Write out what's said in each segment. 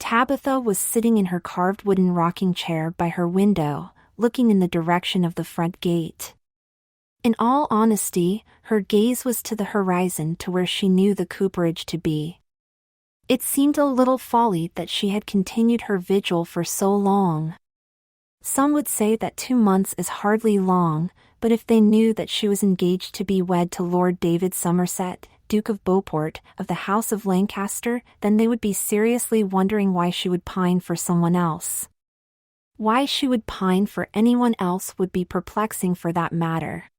Tabitha was sitting in her carved wooden rocking chair by her window, looking in the direction of the front gate. In all honesty, her gaze was to the horizon, to where she knew the cooperage to be. It seemed a little folly that she had continued her vigil for so long. Some would say that 2 months is hardly long, but if they knew that she was engaged to be wed to Lord David Somerset, Duke of Beauport, of the House of Lancaster, then they would be seriously wondering why she would pine for someone else. Why she would pine for anyone else would be perplexing for that matter.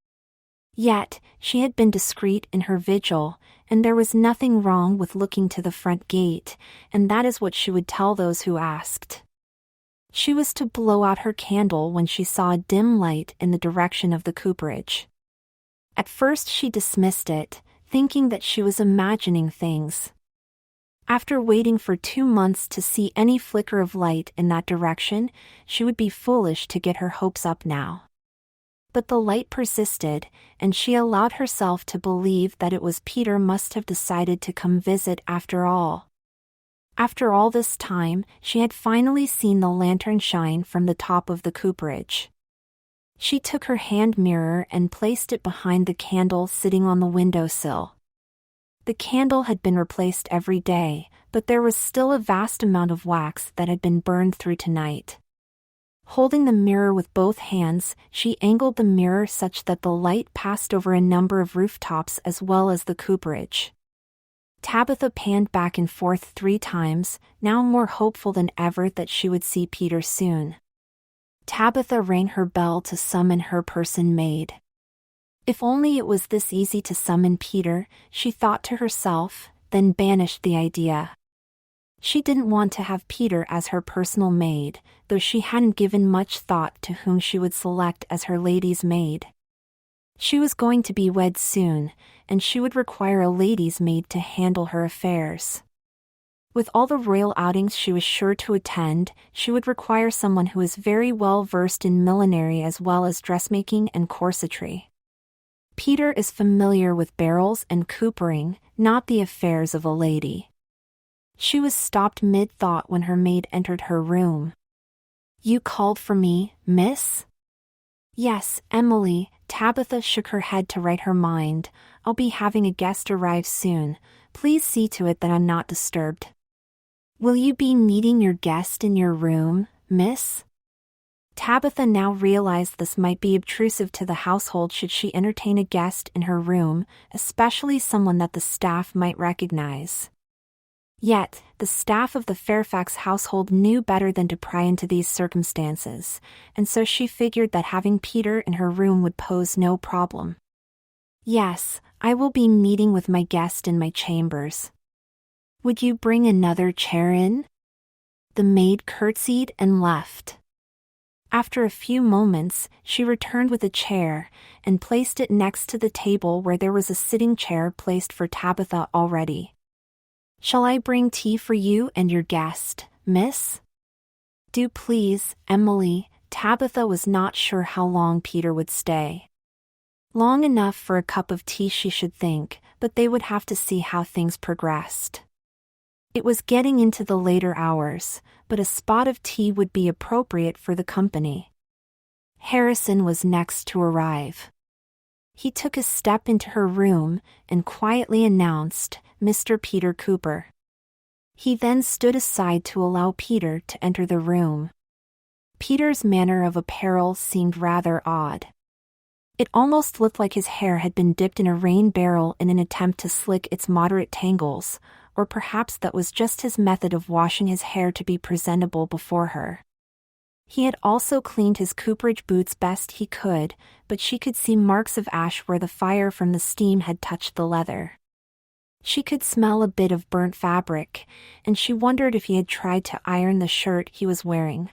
Yet, she had been discreet in her vigil, and there was nothing wrong with looking to the front gate, and that is what she would tell those who asked. She was to blow out her candle when she saw a dim light in the direction of the cooperage. At first she dismissed it, thinking that she was imagining things. After waiting for 2 months to see any flicker of light in that direction, she would be foolish to get her hopes up now. But the light persisted, and she allowed herself to believe that it was Peter must have decided to come visit after all. After all this time, she had finally seen the lantern shine from the top of the cooperage. She took her hand mirror and placed it behind the candle sitting on the windowsill. The candle had been replaced every day, but there was still a vast amount of wax that had been burned through tonight. Holding the mirror with both hands, she angled the mirror such that the light passed over a number of rooftops as well as the cooperage. Tabitha panned back and forth 3 times, now more hopeful than ever that she would see Peter soon. Tabitha rang her bell to summon her person maid. If only it was this easy to summon Peter, she thought to herself, then banished the idea. She didn't want to have Peter as her personal maid, though she hadn't given much thought to whom she would select as her lady's maid. She was going to be wed soon, and she would require a lady's maid to handle her affairs. With all the royal outings she was sure to attend, she would require someone who is very well versed in millinery as well as dressmaking and corsetry. Peter is familiar with barrels and coopering, not the affairs of a lady. She was stopped mid-thought when her maid entered her room. "You called for me, miss?" "Yes, Emily." Tabitha shook her head to right her mind. "I'll be having a guest arrive soon. Please see to it that I'm not disturbed." "Will you be meeting your guest in your room, miss?" Tabitha now realized this might be obtrusive to the household should she entertain a guest in her room, especially someone that the staff might recognize. Yet, the staff of the Fairfax household knew better than to pry into these circumstances, and so she figured that having Peter in her room would pose no problem. "Yes, I will be meeting with my guest in my chambers. Would you bring another chair in?" The maid curtsied and left. After a few moments, she returned with a chair, and placed it next to the table where there was a sitting chair placed for Tabitha already. "Shall I bring tea for you and your guest, miss?" "Do please, Emily." Tabitha was not sure how long Peter would stay. Long enough for a cup of tea she should think, but they would have to see how things progressed. It was getting into the later hours, but a spot of tea would be appropriate for the company. Harrison was next to arrive. He took a step into her room, and quietly announced, "Mr. Peter Cooper." He then stood aside to allow Peter to enter the room. Peter's manner of apparel seemed rather odd. It almost looked like his hair had been dipped in a rain barrel in an attempt to slick its moderate tangles, or perhaps that was just his method of washing his hair to be presentable before her. He had also cleaned his cooperage boots best he could, but she could see marks of ash where the fire from the steam had touched the leather. She could smell a bit of burnt fabric, and she wondered if he had tried to iron the shirt he was wearing.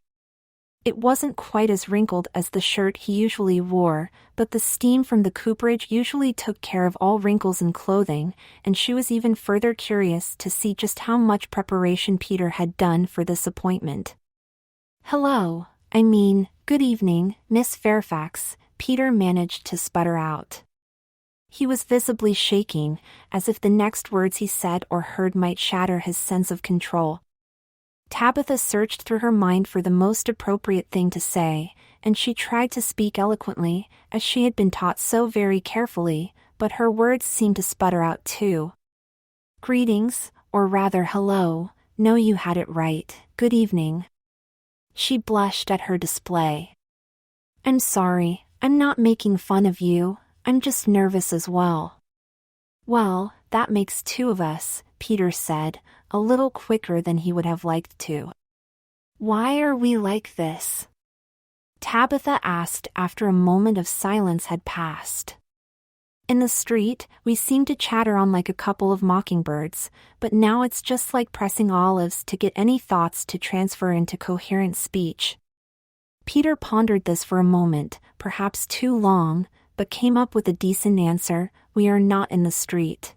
It wasn't quite as wrinkled as the shirt he usually wore, but the steam from the cooperage usually took care of all wrinkles in clothing, and she was even further curious to see just how much preparation Peter had done for this appointment. "Hello, good evening, Miss Fairfax," Peter managed to sputter out. He was visibly shaking, as if the next words he said or heard might shatter his sense of control. Tabitha searched through her mind for the most appropriate thing to say, and she tried to speak eloquently, as she had been taught so very carefully, but her words seemed to sputter out too. Greetings, or rather hello, no, you had it right, good evening. She blushed at her display. I'm sorry, I'm not making fun of you, I'm just nervous as well. Well, that makes two of us, Peter said, a little quicker than he would have liked to. Why are we like this? Tabitha asked after a moment of silence had passed. In the street, we seem to chatter on like a couple of mockingbirds, but now it's just like pressing olives to get any thoughts to transfer into coherent speech. Peter pondered this for a moment, perhaps too long, but came up with a decent answer: we are not in the street.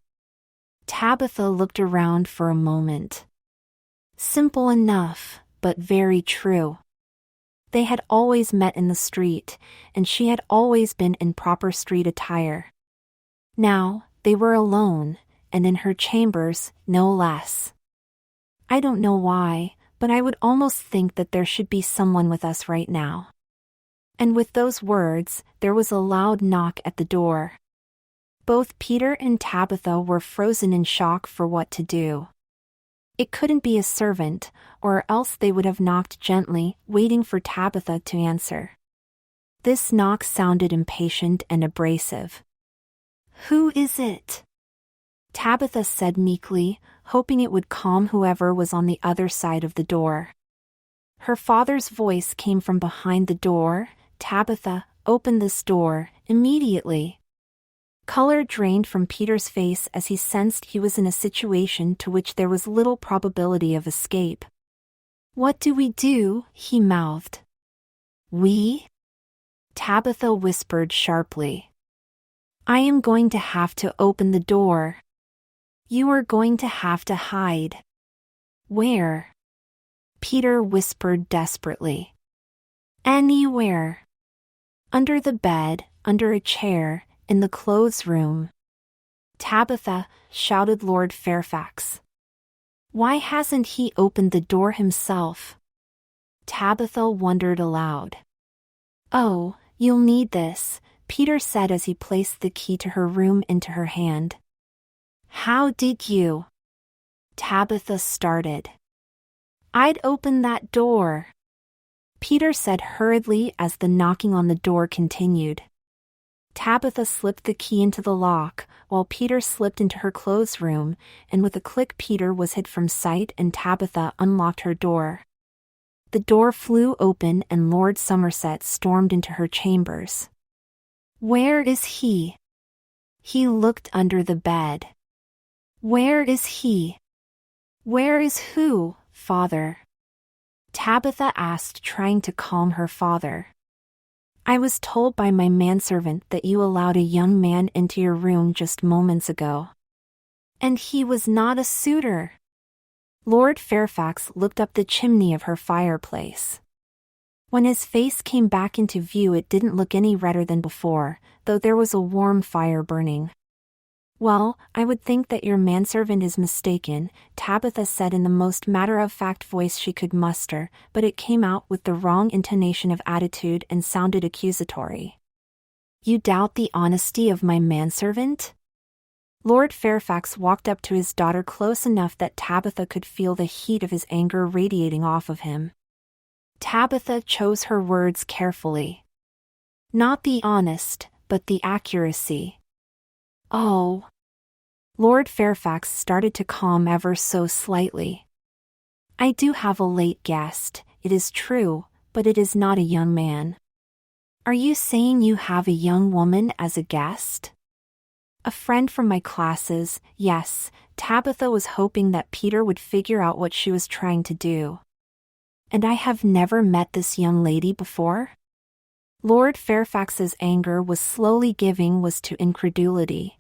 Tabitha looked around for a moment. Simple enough, but very true. They had always met in the street, and she had always been in proper street attire. Now, they were alone, and in her chambers, no less. I don't know why, but I would almost think that there should be someone with us right now. And with those words, there was a loud knock at the door. Both Peter and Tabitha were frozen in shock for what to do. It couldn't be a servant, or else they would have knocked gently, waiting for Tabitha to answer. This knock sounded impatient and abrasive. Who is it? Tabitha said meekly, hoping it would calm whoever was on the other side of the door. Her father's voice came from behind the door. Tabitha, open this door, immediately. Color drained from Peter's face as he sensed he was in a situation to which there was little probability of escape. What do we do? He mouthed. We? Tabitha whispered sharply. I am going to have to open the door. You are going to have to hide. Where? Peter whispered desperately. Anywhere. Under the bed, under a chair, in the clothes room. Tabitha, shouted Lord Fairfax. Why hasn't he opened the door himself? Tabitha wondered aloud. Oh, you'll need this, Peter said as he placed the key to her room into her hand. How did you? Tabitha started. I'd open that door, Peter said hurriedly as the knocking on the door continued. Tabitha slipped the key into the lock, while Peter slipped into her clothes room, and with a click Peter was hid from sight and Tabitha unlocked her door. The door flew open and Lord Somerset stormed into her chambers. Where is he? He looked under the bed. Where is he? Where is who, father? Tabitha asked, trying to calm her father. I was told by my manservant that you allowed a young man into your room just moments ago. And he was not a suitor. Lord Fairfax looked up the chimney of her fireplace. When his face came back into view, it didn't look any redder than before, though there was a warm fire burning. Well, I would think that your manservant is mistaken, Tabitha said in the most matter-of-fact voice she could muster, but it came out with the wrong intonation of attitude and sounded accusatory. You doubt the honesty of my manservant? Lord Fairfax walked up to his daughter close enough that Tabitha could feel the heat of his anger radiating off of him. Tabitha chose her words carefully. Not the honest, but the accuracy. Oh. Lord Fairfax started to calm ever so slightly. I do have a late guest, it is true, but it is not a young man. Are you saying you have a young woman as a guest? A friend from my classes, yes. Tabitha was hoping that Peter would figure out what she was trying to do. And I have never met this young lady before? Lord Fairfax's anger was slowly giving way to incredulity.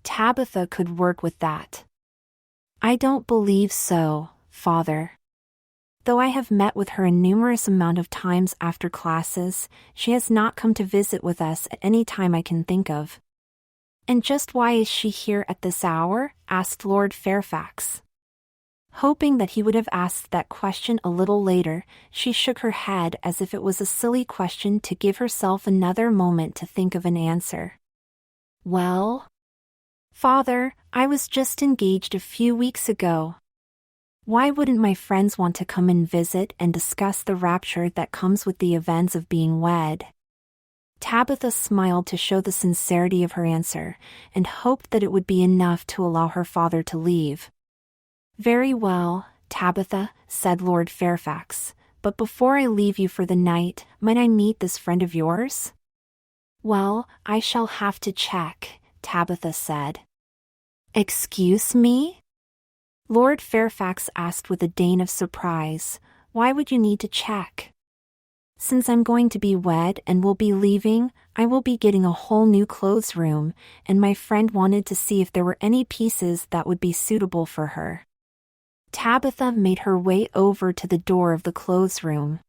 Tabitha could work with that. I don't believe so, father. Though I have met with her a numerous amount of times after classes, she has not come to visit with us at any time I can think of. And just why is she here at this hour? Asked Lord Fairfax. Hoping that he would have asked that question a little later, she shook her head as if it was a silly question to give herself another moment to think of an answer. Well, Father, I was just engaged a few weeks ago. Why wouldn't my friends want to come and visit and discuss the rapture that comes with the events of being wed? Tabitha smiled to show the sincerity of her answer, and hoped that it would be enough to allow her father to leave. Very well, Tabitha, said Lord Fairfax, but before I leave you for the night, might I meet this friend of yours? Well, I shall have to check, Tabitha said. Excuse me? Lord Fairfax asked with a deign of surprise. Why would you need to check? Since I'm going to be wed and will be leaving, I will be getting a whole new clothes room, and my friend wanted to see if there were any pieces that would be suitable for her. Tabitha made her way over to the door of the clothes room.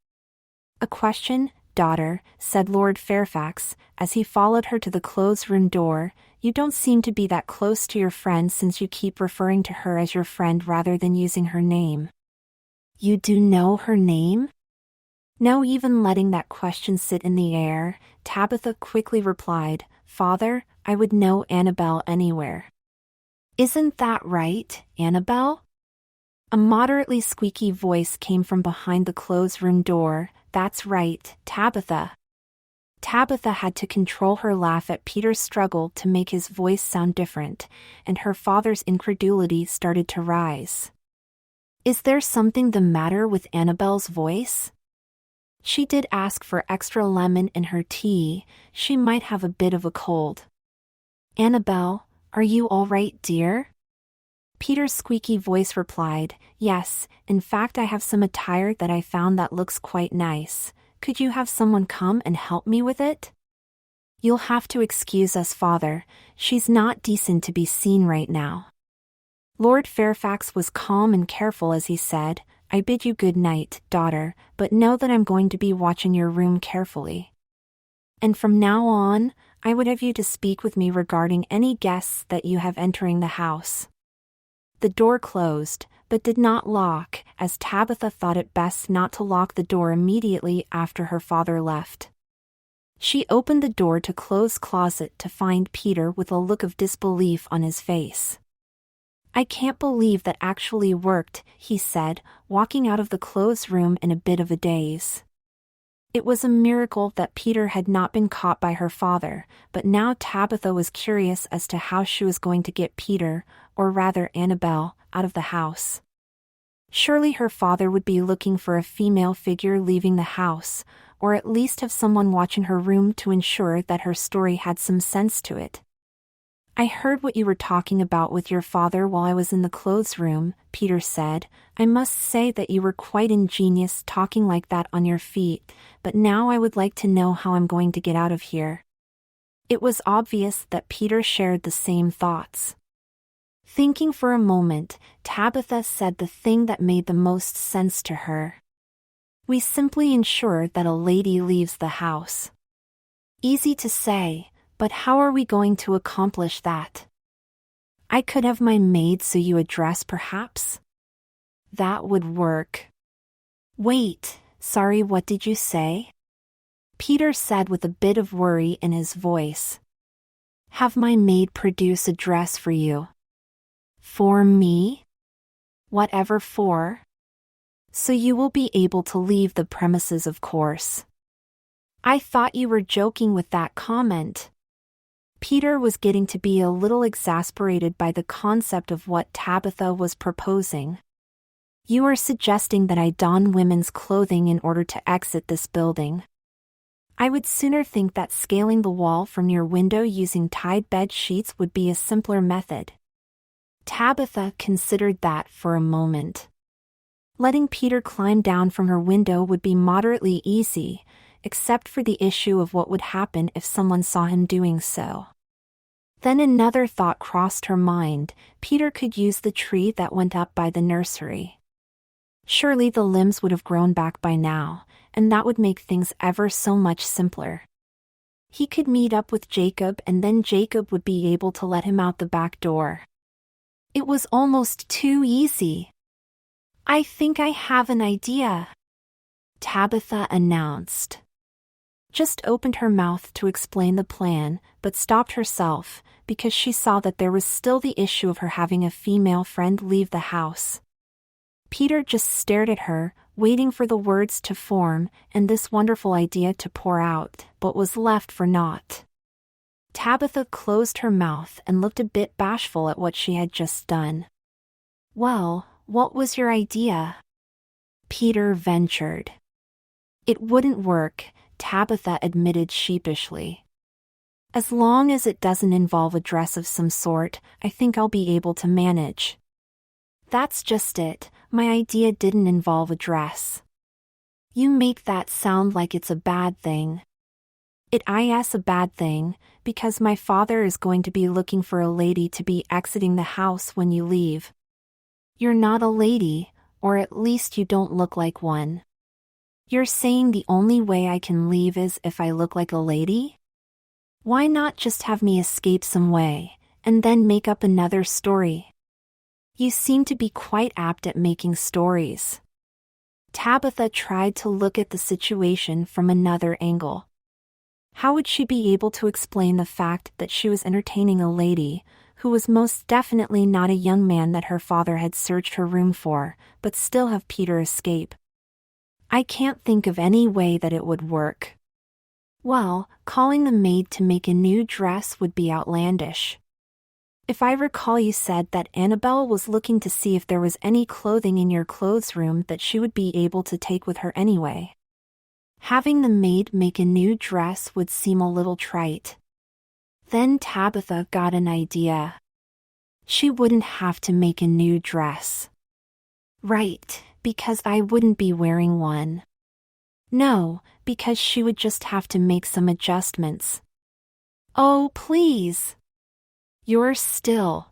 A question, daughter, said Lord Fairfax, as he followed her to the clothes room door. You don't seem to be that close to your friend since you keep referring to her as your friend rather than using her name. You do know her name? No, even letting that question sit in the air, Tabitha quickly replied, Father, I would know Annabelle anywhere. Isn't that right, Annabelle? A moderately squeaky voice came from behind the clothes room door. That's right, Tabitha. Tabitha had to control her laugh at Peter's struggle to make his voice sound different, and her father's incredulity started to rise. Is there something the matter with Annabelle's voice? She did ask for extra lemon in her tea. She might have a bit of a cold. Annabelle, are you all right, dear? Peter's squeaky voice replied, Yes, in fact I have some attire that I found that looks quite nice. Could you have someone come and help me with it? You'll have to excuse us, Father. She's not decent to be seen right now. Lord Fairfax was calm and careful as he said, I bid you good night, daughter, but know that I'm going to be watching your room carefully. And from now on, I would have you to speak with me regarding any guests that you have entering the house. The door closed, but did not lock, as Tabitha thought it best not to lock the door immediately after her father left. She opened the door to close closet to find Peter with a look of disbelief on his face. I can't believe that actually worked, he said, walking out of the clothes room in a bit of a daze. It was a miracle that Peter had not been caught by her father, but now Tabitha was curious as to how she was going to get Peter, or rather Annabelle, out of the house. Surely her father would be looking for a female figure leaving the house, or at least have someone watching her room to ensure that her story had some sense to it. I heard what you were talking about with your father while I was in the clothes room, Peter said. I must say that you were quite ingenious talking like that on your feet, but now I would like to know how I'm going to get out of here. It was obvious that Peter shared the same thoughts. Thinking for a moment, Tabitha said the thing that made the most sense to her. We simply ensure that a lady leaves the house. Easy to say, but how are we going to accomplish that? I could have my maid sew you a dress, perhaps? That would work. Wait, sorry, what did you say? Peter said with a bit of worry in his voice. Have my maid produce a dress for you. For me? Whatever for? So you will be able to leave the premises, of course. I thought you were joking with that comment. Peter was getting to be a little exasperated by the concept of what Tabitha was proposing. You are suggesting that I don women's clothing in order to exit this building. I would sooner think that scaling the wall from your window using tied bed sheets would be a simpler method. Tabitha considered that for a moment. Letting Peter climb down from her window would be moderately easy, except for the issue of what would happen if someone saw him doing so. Then another thought crossed her mind. Peter could use the tree that went up by the nursery. Surely the limbs would have grown back by now, and that would make things ever so much simpler. He could meet up with Jacob, and then Jacob would be able to let him out the back door. It was almost too easy. I think I have an idea, Tabitha announced. Just opened her mouth to explain the plan, but stopped herself, because she saw that there was still the issue of her having a female friend leave the house. Peter just stared at her, waiting for the words to form and this wonderful idea to pour out, but was left for naught. Tabitha closed her mouth and looked a bit bashful at what she had just done. Well, what was your idea? Peter ventured. It wouldn't work, Tabitha admitted sheepishly. As long as it doesn't involve a dress of some sort, I think I'll be able to manage. That's just it, my idea didn't involve a dress. You make that sound like it's a bad thing. It is a bad thing, because my father is going to be looking for a lady to be exiting the house when you leave. You're not a lady, or at least you don't look like one. You're saying the only way I can leave is if I look like a lady? Why not just have me escape some way, and then make up another story? You seem to be quite apt at making stories. Tabitha tried to look at the situation from another angle. How would she be able to explain the fact that she was entertaining a lady, who was most definitely not a young man that her father had searched her room for, but still have Peter escape? I can't think of any way that it would work. Well, calling the maid to make a new dress would be outlandish. If I recall, you said that Annabelle was looking to see if there was any clothing in your clothes room that she would be able to take with her anyway. Having the maid make a new dress would seem a little trite. Then Tabitha got an idea. She wouldn't have to make a new dress. Right, because I wouldn't be wearing one. No, because she would just have to make some adjustments. Oh, please. You're still.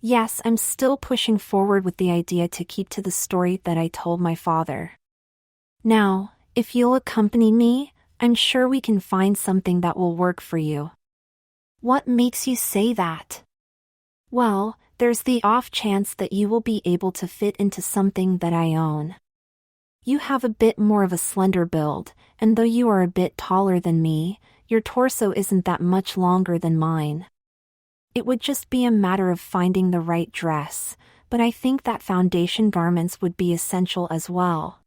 Yes, I'm still pushing forward with the idea to keep to the story that I told my father. Now, if you'll accompany me, I'm sure we can find something that will work for you. What makes you say that? Well, there's the off chance that you will be able to fit into something that I own. You have a bit more of a slender build, and though you are a bit taller than me, your torso isn't that much longer than mine. It would just be a matter of finding the right dress, but I think that foundation garments would be essential as well.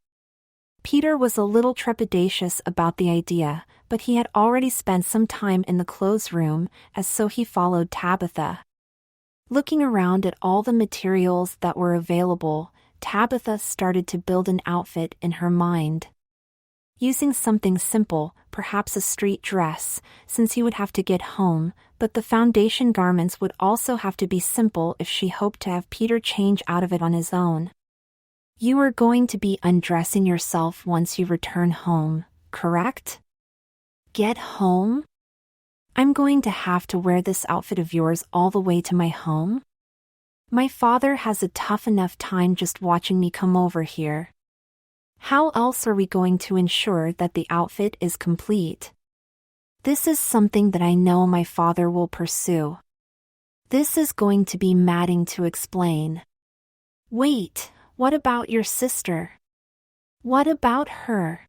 Peter was a little trepidatious about the idea, but he had already spent some time in the clothes room, so he followed Tabitha. Looking around at all the materials that were available, Tabitha started to build an outfit in her mind. Using something simple, perhaps a street dress, since he would have to get home, but the foundation garments would also have to be simple if she hoped to have Peter change out of it on his own. You are going to be undressing yourself once you return home, correct? Get home? I'm going to have to wear this outfit of yours all the way to my home? My father has a tough enough time just watching me come over here. How else are we going to ensure that the outfit is complete? This is something that I know my father will pursue. This is going to be maddening to explain. Wait, what about your sister? What about her?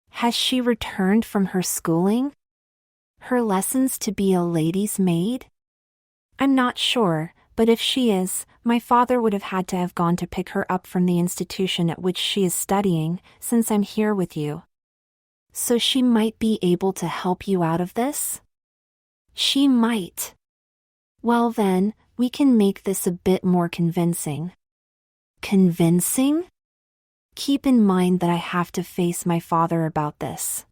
Has she returned from her schooling? Her lessons to be a lady's maid? I'm not sure, but if she is, my father would have had to have gone to pick her up from the institution at which she is studying, since I'm here with you. So she might be able to help you out of this? She might. Well then, we can make this a bit more convincing. Convincing? Keep in mind that I have to face my father about this.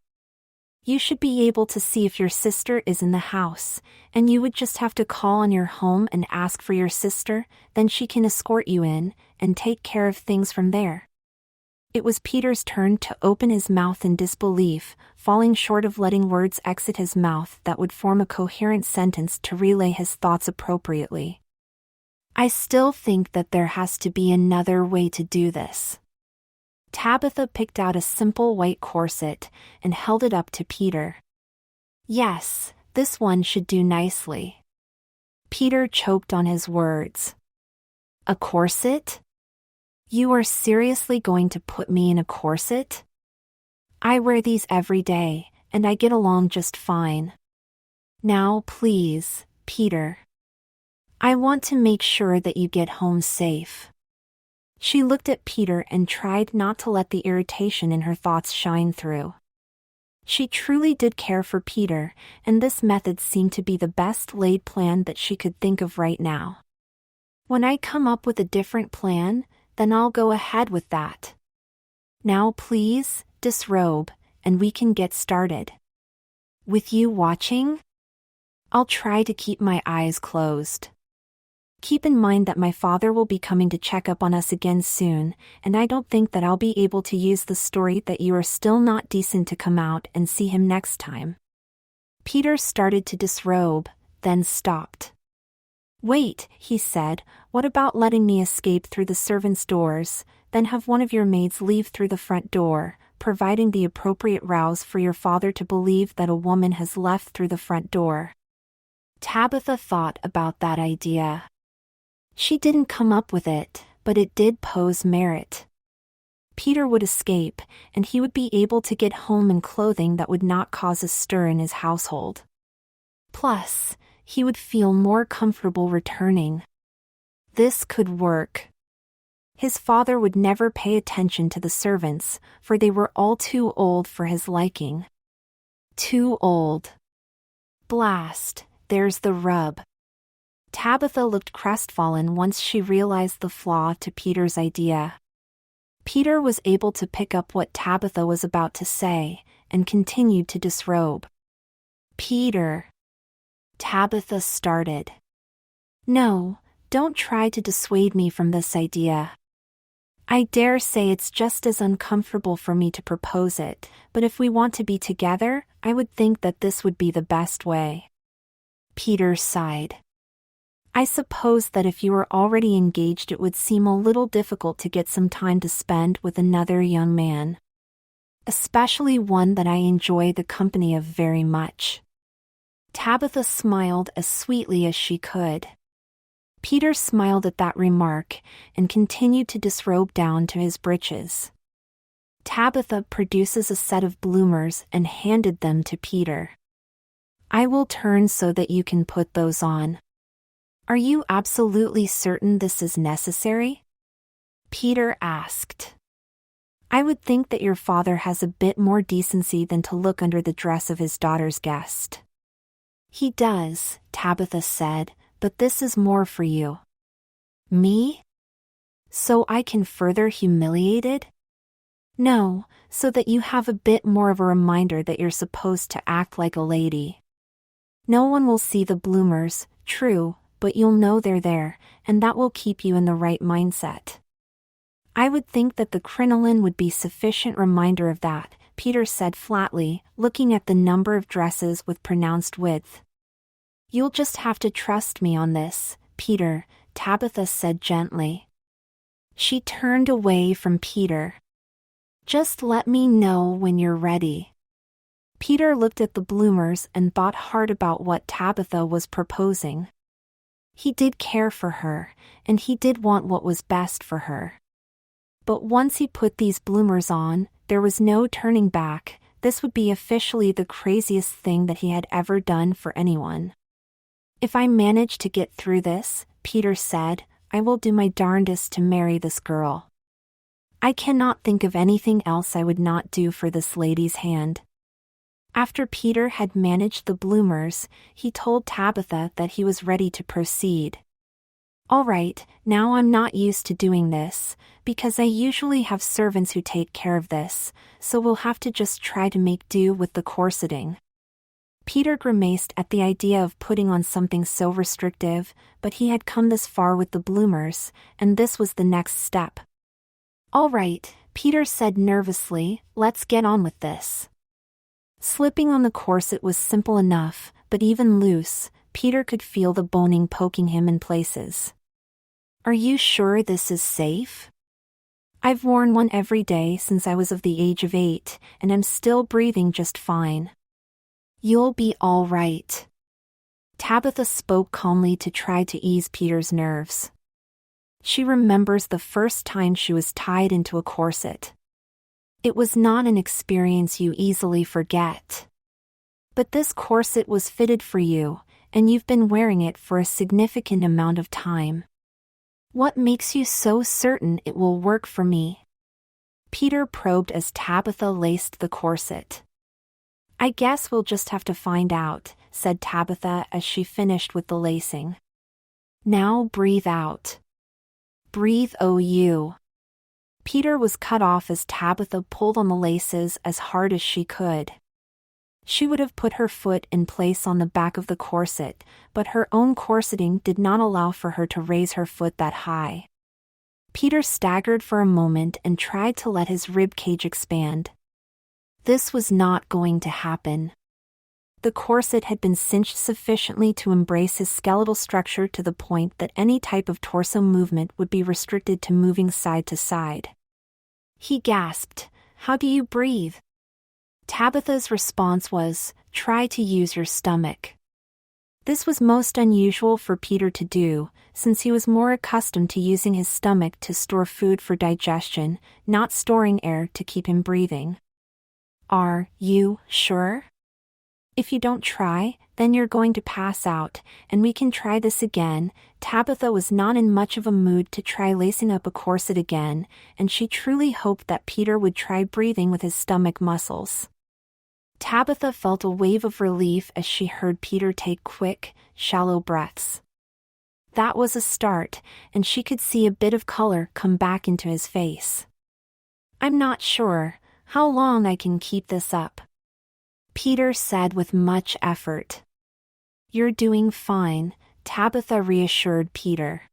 You should be able to see if your sister is in the house, and you would just have to call on your home and ask for your sister, then she can escort you in, and take care of things from there. It was Peter's turn to open his mouth in disbelief, falling short of letting words exit his mouth that would form a coherent sentence to relay his thoughts appropriately. I still think that there has to be another way to do this. Tabitha picked out a simple white corset and held it up to Peter. Yes, this one should do nicely. Peter choked on his words. A corset? You are seriously going to put me in a corset? I wear these every day, and I get along just fine. Now, please, Peter. I want to make sure that you get home safe. She looked at Peter and tried not to let the irritation in her thoughts shine through. She truly did care for Peter, and this method seemed to be the best laid plan that she could think of right now. When I come up with a different plan, then I'll go ahead with that. Now please, disrobe, and we can get started. With you watching? I'll try to keep my eyes closed. Keep in mind that my father will be coming to check up on us again soon, and I don't think that I'll be able to use the story that you are still not decent to come out and see him next time. Peter started to disrobe, then stopped. Wait, he said, what about letting me escape through the servants' doors, then have one of your maids leave through the front door, providing the appropriate rouse for your father to believe that a woman has left through the front door. Tabitha thought about that idea. She didn't come up with it, but it did pose merit. Peter would escape, and he would be able to get home in clothing that would not cause a stir in his household. Plus, he would feel more comfortable returning. This could work. His father would never pay attention to the servants, for they were all too old for his liking. Too old. Blast, there's the rub. Tabitha looked crestfallen once she realized the flaw to Peter's idea. Peter was able to pick up what Tabitha was about to say, and continued to disrobe. Peter. Tabitha started. No, don't try to dissuade me from this idea. I dare say it's just as uncomfortable for me to propose it, but if we want to be together, I would think that this would be the best way. Peter sighed. I suppose that if you were already engaged it would seem a little difficult to get some time to spend with another young man. Especially one that I enjoy the company of very much. Tabitha smiled as sweetly as she could. Peter smiled at that remark, and continued to disrobe down to his breeches. Tabitha produces a set of bloomers and handed them to Peter. I will turn so that you can put those on. Are you absolutely certain this is necessary? Peter asked. I would think that your father has a bit more decency than to look under the dress of his daughter's guest. He does, Tabitha said, but this is more for you. Me? So I can further humiliated? No, so that you have a bit more of a reminder that you're supposed to act like a lady. No one will see the bloomers, true, but you'll know they're there, and that will keep you in the right mindset. I would think that the crinoline would be sufficient reminder of that, Peter said flatly, looking at the number of dresses with pronounced width. You'll just have to trust me on this, Peter, Tabitha said gently. She turned away from Peter. Just let me know when you're ready. Peter looked at the bloomers and thought hard about what Tabitha was proposing. He did care for her, and he did want what was best for her. But once he put these bloomers on, there was no turning back. This would be officially the craziest thing that he had ever done for anyone. If I manage to get through this, Peter said, I will do my darndest to marry this girl. I cannot think of anything else I would not do for this lady's hand. After Peter had managed the bloomers, he told Tabitha that he was ready to proceed. All right, now I'm not used to doing this, because I usually have servants who take care of this, so we'll have to just try to make do with the corseting. Peter grimaced at the idea of putting on something so restrictive, but he had come this far with the bloomers, and this was the next step. All right, Peter said nervously, let's get on with this. Slipping on the corset was simple enough, but even loose, Peter could feel the boning poking him in places. Are you sure this is safe? I've worn one every day since I was of the age of 8, and I'm still breathing just fine. You'll be all right. Tabitha spoke calmly to try to ease Peter's nerves. She remembers the first time she was tied into a corset. It was not an experience you easily forget. But this corset was fitted for you, and you've been wearing it for a significant amount of time. What makes you so certain it will work for me? Peter probed as Tabitha laced the corset. I guess we'll just have to find out, said Tabitha as she finished with the lacing. Now breathe out. Breathe, oh you. Peter was cut off as Tabitha pulled on the laces as hard as she could. She would have put her foot in place on the back of the corset, but her own corseting did not allow for her to raise her foot that high. Peter staggered for a moment and tried to let his rib cage expand. This was not going to happen. The corset had been cinched sufficiently to embrace his skeletal structure to the point that any type of torso movement would be restricted to moving side to side. He gasped, "How do you breathe?" Tabitha's response was, "Try to use your stomach." This was most unusual for Peter to do, since he was more accustomed to using his stomach to store food for digestion, not storing air to keep him breathing. Are you sure? If you don't try, then you're going to pass out, and we can try this again. Tabitha was not in much of a mood to try lacing up a corset again, and she truly hoped that Peter would try breathing with his stomach muscles. Tabitha felt a wave of relief as she heard Peter take quick, shallow breaths. That was a start, and she could see a bit of color come back into his face. I'm not sure how long I can keep this up, Peter said with much effort. You're doing fine, Tabitha reassured Peter.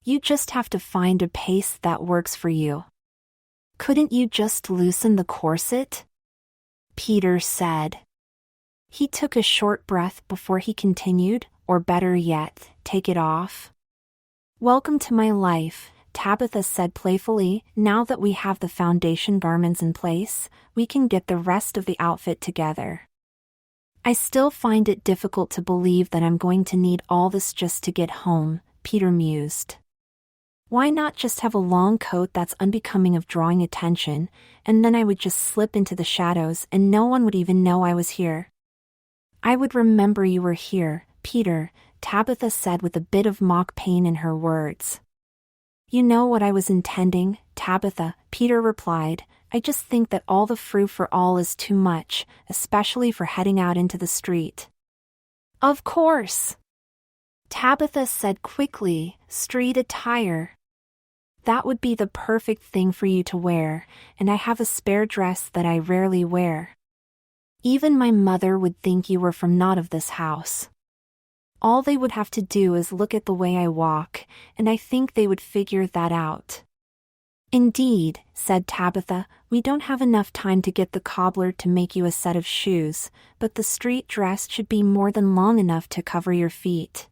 You just have to find a pace that works for you. Couldn't you just loosen the corset? Peter said. He took a short breath before he continued, or better yet, take it off. Welcome to my life, Tabitha said playfully. Now that we have the foundation garments in place, we can get the rest of the outfit together. I still find it difficult to believe that I'm going to need all this just to get home, Peter mused. Why not just have a long coat that's unbecoming of drawing attention, and then I would just slip into the shadows and no one would even know I was here? I would remember you were here, Peter, Tabitha said with a bit of mock pain in her words. You know what I was intending, Tabitha, Peter replied. I just think that all the frou-for-all is too much, especially for heading out into the street. Of course, Tabitha said quickly, street attire. That would be the perfect thing for you to wear, and I have a spare dress that I rarely wear. Even my mother would think you were from not of this house. All they would have to do is look at the way I walk, and I think they would figure that out. Indeed, said Tabitha, we don't have enough time to get the cobbler to make you a set of shoes, but the street dress should be more than long enough to cover your feet.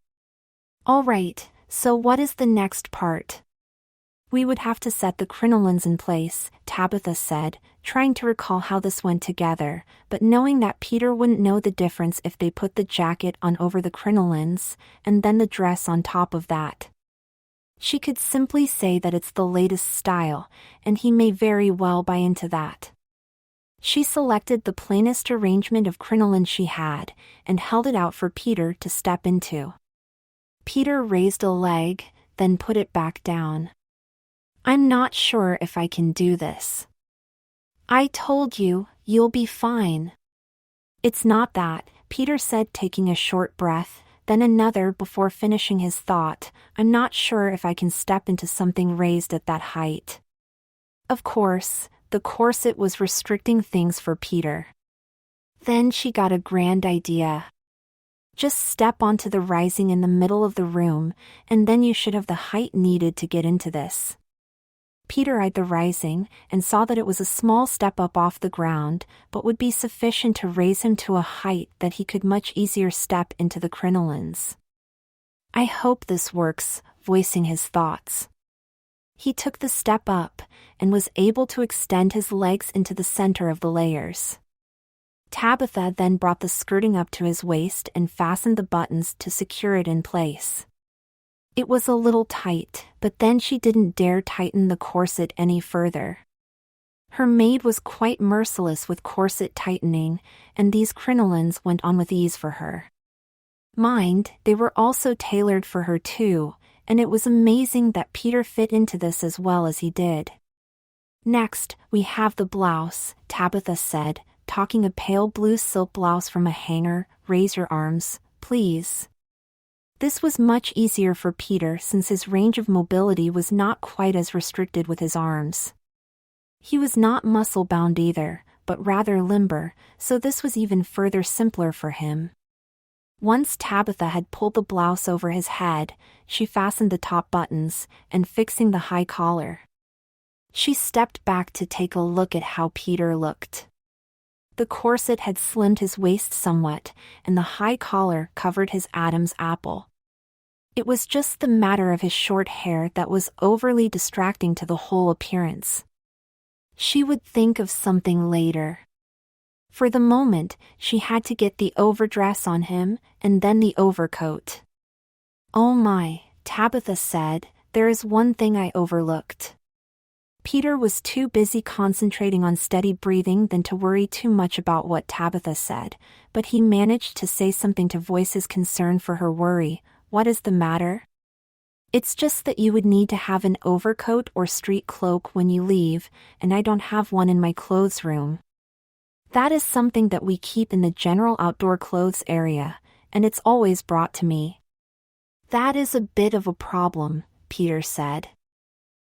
All right, so what is the next part? We would have to set the crinolines in place, Tabitha said, trying to recall how this went together, but knowing that Peter wouldn't know the difference if they put the jacket on over the crinolines, and then the dress on top of that. She could simply say that it's the latest style, and he may very well buy into that. She selected the plainest arrangement of crinoline she had, and held it out for Peter to step into. Peter raised a leg, then put it back down. I'm not sure if I can do this. I told you, you'll be fine. It's not that, Peter said, taking a short breath, then another before finishing his thought. I'm not sure if I can step into something raised at that height. Of course, the corset was restricting things for Peter. Then she got a grand idea. Just step onto the rising in the middle of the room, and then you should have the height needed to get into this. Peter eyed the rising, and saw that it was a small step up off the ground, but would be sufficient to raise him to a height that he could much easier step into the crinolines. I hope this works, voicing his thoughts. He took the step up, and was able to extend his legs into the center of the layers. Tabitha then brought the skirting up to his waist and fastened the buttons to secure it in place. It was a little tight, but then she didn't dare tighten the corset any further. Her maid was quite merciless with corset tightening, and these crinolines went on with ease for her. Mind, they were also tailored for her too, and it was amazing that Peter fit into this as well as he did. Next, we have the blouse, Tabitha said, taking a pale blue silk blouse from a hanger. Raise your arms, please. This was much easier for Peter since his range of mobility was not quite as restricted with his arms. He was not muscle-bound either, but rather limber, so this was even further simpler for him. Once Tabitha had pulled the blouse over his head, she fastened the top buttons, and fixing the high collar. She stepped back to take a look at how Peter looked. The corset had slimmed his waist somewhat, and the high collar covered his Adam's apple. It was just the matter of his short hair that was overly distracting to the whole appearance. She would think of something later. For the moment, she had to get the overdress on him, and then the overcoat. "Oh my," Tabitha said, "there is one thing I overlooked." Peter was too busy concentrating on steady breathing than to worry too much about what Tabitha said, but he managed to say something to voice his concern for her worry. "What is the matter?" "It's just that you would need to have an overcoat or street cloak when you leave, and I don't have one in my clothes room. That is something that we keep in the general outdoor clothes area, and it's always brought to me." "That is a bit of a problem," Peter said.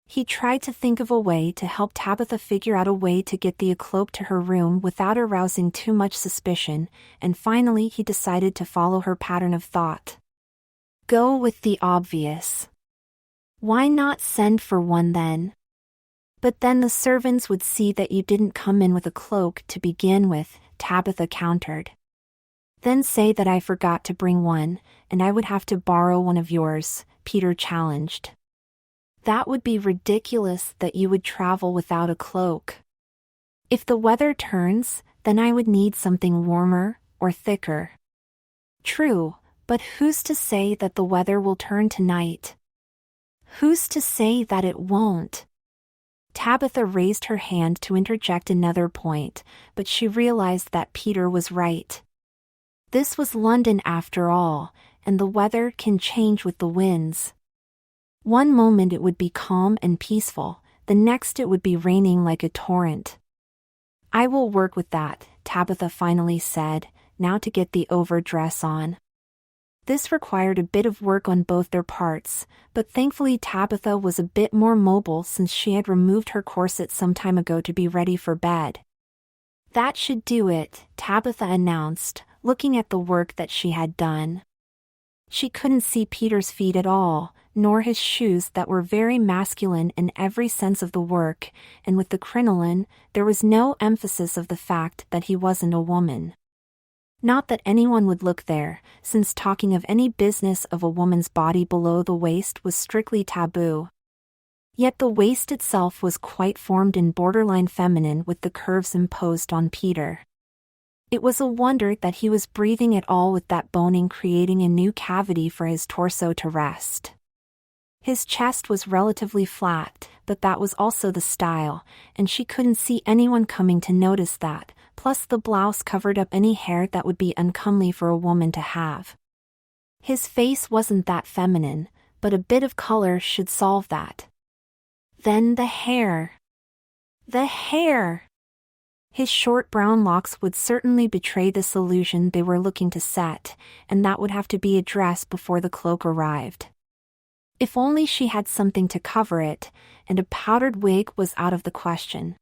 He tried to think of a way to help Tabitha figure out a way to get the cloak to her room without arousing too much suspicion, and finally he decided to follow her pattern of thought. "Go with the obvious. Why not send for one then? But then the servants would see that you didn't come in with a cloak to begin with," Tabitha countered. "Then say that I forgot to bring one, and I would have to borrow one of yours," Peter challenged. "That would be ridiculous that you would travel without a cloak. If the weather turns, then I would need something warmer, or thicker." "True, but who's to say that the weather will turn tonight? Who's to say that it won't?" Tabitha raised her hand to interject another point, but she realized that Peter was right. This was London after all, and the weather can change with the winds. One moment it would be calm and peaceful, the next it would be raining like a torrent. "I will work with that," Tabitha finally said, now to get the overdress on. This required a bit of work on both their parts, but thankfully Tabitha was a bit more mobile since she had removed her corset some time ago to be ready for bed. "That should do it," Tabitha announced, looking at the work that she had done. She couldn't see Peter's feet at all, nor his shoes that were very masculine in every sense of the work, and with the crinoline, there was no emphasis of the fact that he wasn't a woman. Not that anyone would look there, since talking of any business of a woman's body below the waist was strictly taboo. Yet the waist itself was quite formed in borderline feminine with the curves imposed on Peter. It was a wonder that he was breathing at all with that boning creating a new cavity for his torso to rest. His chest was relatively flat, but that was also the style, and she couldn't see anyone coming to notice that, plus the blouse covered up any hair that would be uncomely for a woman to have. His face wasn't that feminine, but a bit of color should solve that. Then the hair. The hair! His short brown locks would certainly betray this illusion they were looking to set, and that would have to be addressed before the cloak arrived. If only she had something to cover it, and a powdered wig was out of the question.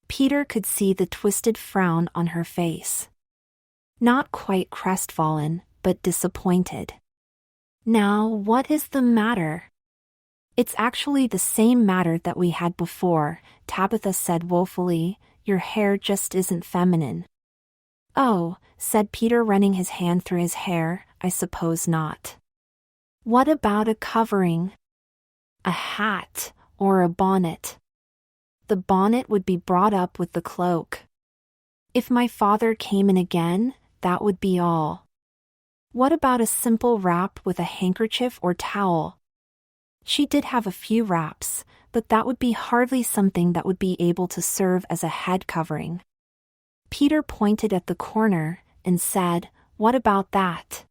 Peter could see the twisted frown on her face. Not quite crestfallen, but disappointed. "Now, what is the matter?" "It's actually the same matter that we had before," Tabitha said woefully. "Your hair just isn't feminine." "Oh," said Peter, running his hand through his hair, "I suppose not." "What about a covering? A hat, or a bonnet?" "The bonnet would be brought up with the cloak. If my father came in again, that would be all." What about a simple wrap with a handkerchief or towel? She did have a few wraps, but that would be hardly something that would be able to serve as a head covering. Peter pointed at the corner and said, "What about that?"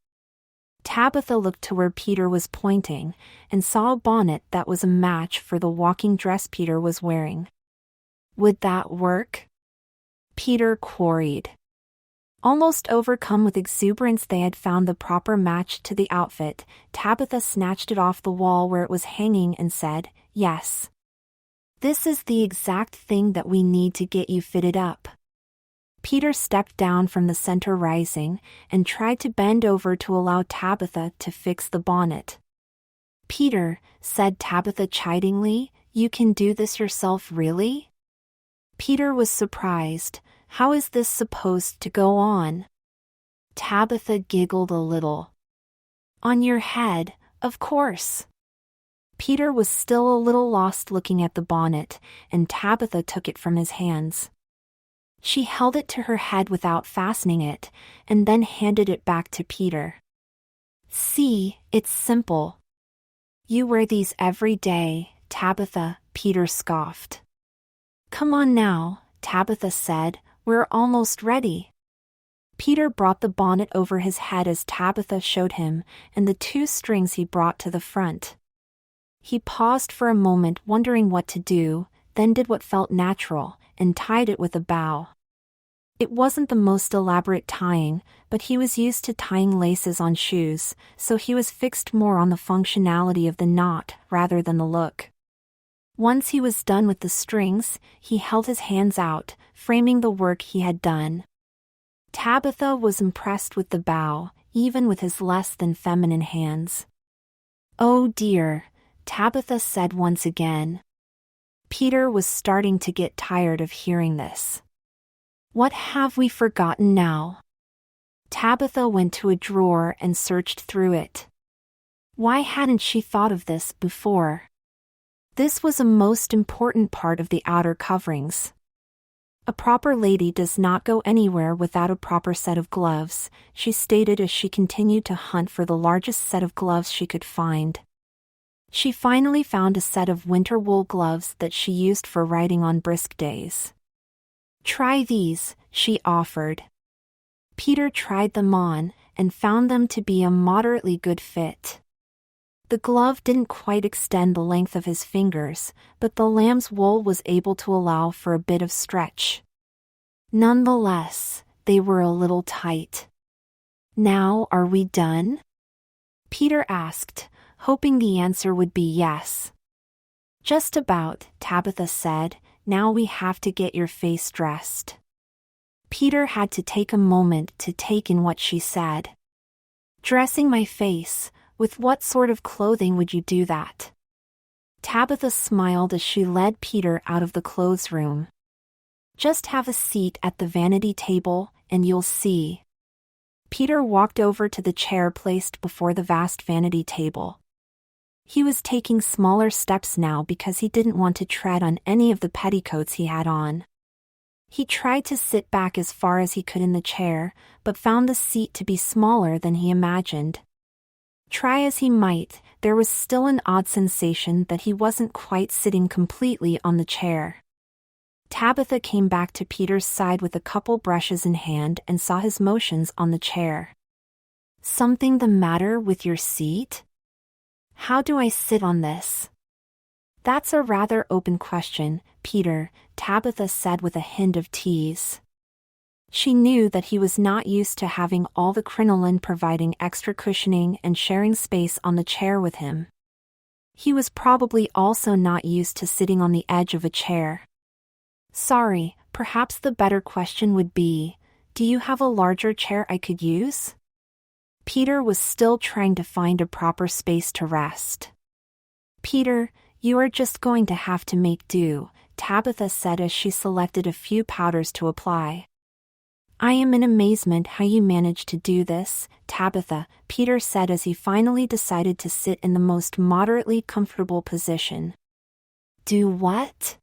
Tabitha looked to where Peter was pointing and saw a bonnet that was a match for the walking dress Peter was wearing. Would that work? Peter queried. Almost overcome with exuberance they had found the proper match to the outfit, Tabitha snatched it off the wall where it was hanging and said, "Yes. This is the exact thing that we need to get you fitted up." Peter stepped down from the center rising and tried to bend over to allow Tabitha to fix the bonnet. "Peter," said Tabitha chidingly, "you can do this yourself, really?" Peter was surprised. How is this supposed to go on? Tabitha giggled a little. "On your head, of course." Peter was still a little lost looking at the bonnet, and Tabitha took it from his hands. She held it to her head without fastening it, and then handed it back to Peter. "See, it's simple." "You wear these every day, Tabitha," Peter scoffed. "Come on now," Tabitha said, "we're almost ready." Peter brought the bonnet over his head as Tabitha showed him, and the 2 strings he brought to the front. He paused for a moment wondering what to do, then did what felt natural, and tied it with a bow. It wasn't the most elaborate tying, but he was used to tying laces on shoes, so he was fixed more on the functionality of the knot rather than the look. Once he was done with the strings, he held his hands out, framing the work he had done. Tabitha was impressed with the bow, even with his less than feminine hands. "Oh dear," Tabitha said once again. Peter was starting to get tired of hearing this. "What have we forgotten now?" Tabitha went to a drawer and searched through it. Why hadn't she thought of this before? This was a most important part of the outer coverings. "A proper lady does not go anywhere without a proper set of gloves," she stated as she continued to hunt for the largest set of gloves she could find. She finally found a set of winter wool gloves that she used for riding on brisk days. "Try these," she offered. Peter tried them on and found them to be a moderately good fit. The glove didn't quite extend the length of his fingers, but the lamb's wool was able to allow for a bit of stretch. Nonetheless, they were a little tight. "Now are we done?" Peter asked, hoping the answer would be yes. "Just about," Tabitha said. "Now we have to get your face dressed." Peter had to take a moment to take in what she said. "Dressing my face? With what sort of clothing would you do that?" Tabitha smiled as she led Peter out of the clothes room. "Just have a seat at the vanity table, and you'll see." Peter walked over to the chair placed before the vast vanity table. He was taking smaller steps now because he didn't want to tread on any of the petticoats he had on. He tried to sit back as far as he could in the chair, but found the seat to be smaller than he imagined. Try as he might, there was still an odd sensation that he wasn't quite sitting completely on the chair. Tabitha came back to Peter's side with a couple brushes in hand and saw his motions on the chair. "Something the matter with your seat? How do I sit on this?" "That's a rather open question, Peter," Tabitha said with a hint of tease. She knew that he was not used to having all the crinoline providing extra cushioning and sharing space on the chair with him. He was probably also not used to sitting on the edge of a chair. "Sorry, perhaps the better question would be, do you have a larger chair I could use?" Peter was still trying to find a proper space to rest. "Peter, you are just going to have to make do," Tabitha said as she selected a few powders to apply. "I am in amazement how you managed to do this, Tabitha," Peter said as he finally decided to sit in the most moderately comfortable position. "Do what?"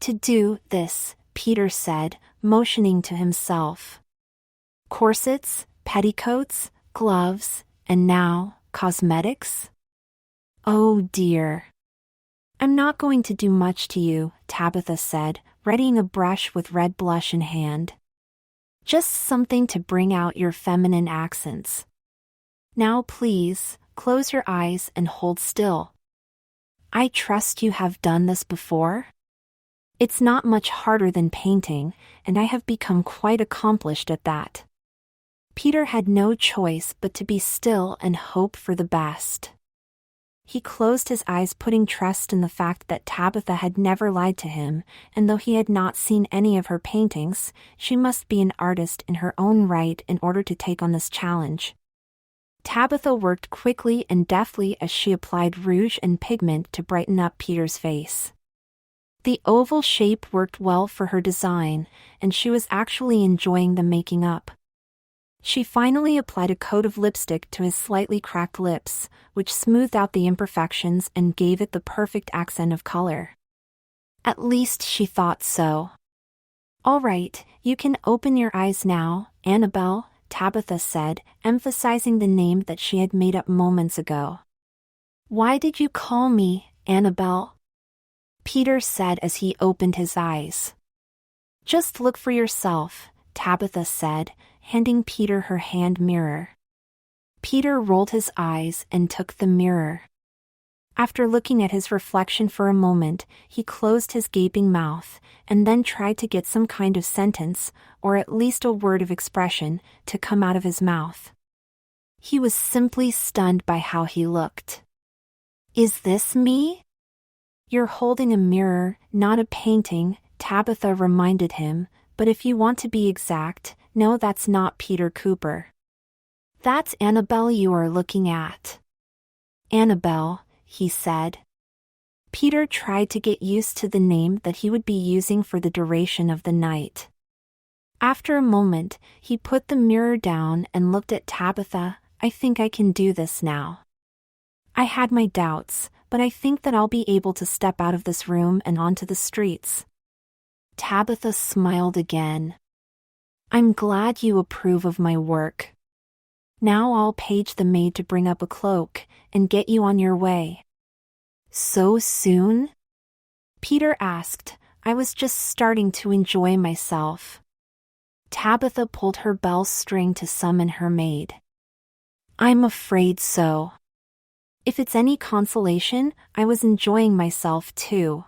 "To do this," Peter said, motioning to himself. "Corsets, petticoats, gloves, and now, cosmetics? Oh dear. I'm not going to do much to you, Tabitha said, readying a brush with red blush in hand. Just something to bring out your feminine accents. Now please, close your eyes and hold still. I trust you have done this before? It's not much harder than painting, and I have become quite accomplished at that. Peter had no choice but to be still and hope for the best. He closed his eyes, putting trust in the fact that Tabitha had never lied to him, and though he had not seen any of her paintings, she must be an artist in her own right in order to take on this challenge. Tabitha worked quickly and deftly as she applied rouge and pigment to brighten up Peter's face. The oval shape worked well for her design, and she was actually enjoying the making up. She finally applied a coat of lipstick to his slightly cracked lips, which smoothed out the imperfections and gave it the perfect accent of color. At least she thought so. All right, you can open your eyes now, Annabelle, Tabitha said, emphasizing the name that she had made up moments ago. Why did you call me, Annabelle? Peter said as he opened his eyes. Just look for yourself, Tabitha said, handing Peter her hand mirror. Peter rolled his eyes and took the mirror. After looking at his reflection for a moment, he closed his gaping mouth, and then tried to get some kind of sentence, or at least a word of expression, to come out of his mouth. He was simply stunned by how he looked. Is this me? You're holding a mirror, not a painting, Tabitha reminded him, but if you want to be exact, no, that's not Peter Cooper. That's Annabelle you are looking at. Annabelle, he said. Peter tried to get used to the name that he would be using for the duration of the night. After a moment, he put the mirror down and looked at Tabitha. I think I can do this now. I had my doubts, but I think that I'll be able to step out of this room and onto the streets. Tabitha smiled again. I'm glad you approve of my work. Now I'll page the maid to bring up a cloak and get you on your way. So soon? Peter asked. I was just starting to enjoy myself. Tabitha pulled her bell string to summon her maid. I'm afraid so. If it's any consolation, I was enjoying myself too.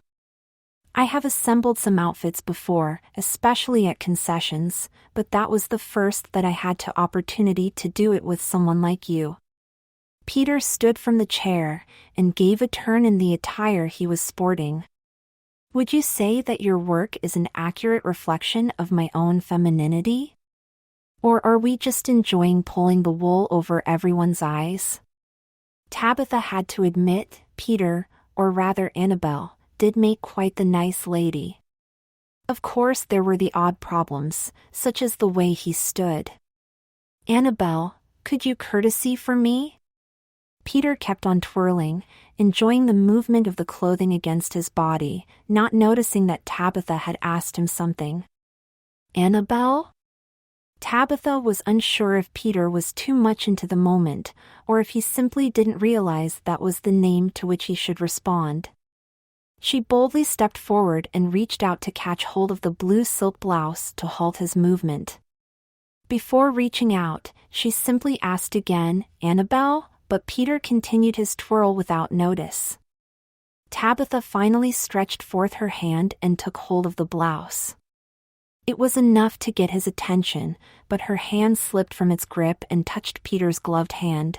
I have assembled some outfits before, especially at concessions, but that was the first that I had the opportunity to do it with someone like you. Peter stood from the chair and gave a turn in the attire he was sporting. Would you say that your work is an accurate reflection of my own femininity? Or are we just enjoying pulling the wool over everyone's eyes? Tabitha had to admit, Peter, or rather Annabelle, did make quite the nice lady. Of course there were the odd problems, such as the way he stood. Annabelle, could you courtesy for me? Peter kept on twirling, enjoying the movement of the clothing against his body, not noticing that Tabitha had asked him something. Annabelle? Tabitha was unsure if Peter was too much into the moment, or if he simply didn't realize that was the name to which he should respond. She boldly stepped forward and reached out to catch hold of the blue silk blouse to halt his movement. Before reaching out, she simply asked again, Annabelle, but Peter continued his twirl without notice. Tabitha finally stretched forth her hand and took hold of the blouse. It was enough to get his attention, but her hand slipped from its grip and touched Peter's gloved hand.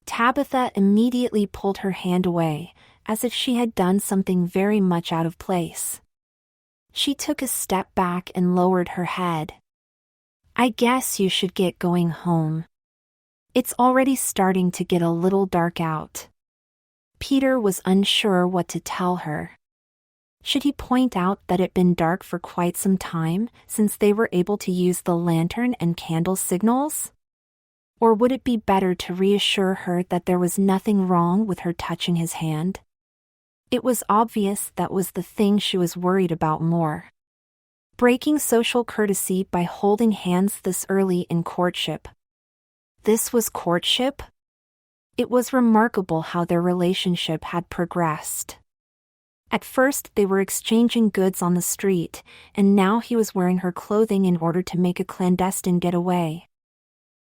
Tabitha immediately pulled her hand away, as if she had done something very much out of place. She took a step back and lowered her head. I guess you should get going home. It's already starting to get a little dark out. Peter was unsure what to tell her. Should he point out that it had been dark for quite some time since they were able to use the lantern and candle signals? Or would it be better to reassure her that there was nothing wrong with her touching his hand? It was obvious that was the thing she was worried about more. Breaking social courtesy by holding hands this early in courtship. This was courtship? It was remarkable how their relationship had progressed. At first they were exchanging goods on the street, and now he was wearing her clothing in order to make a clandestine getaway.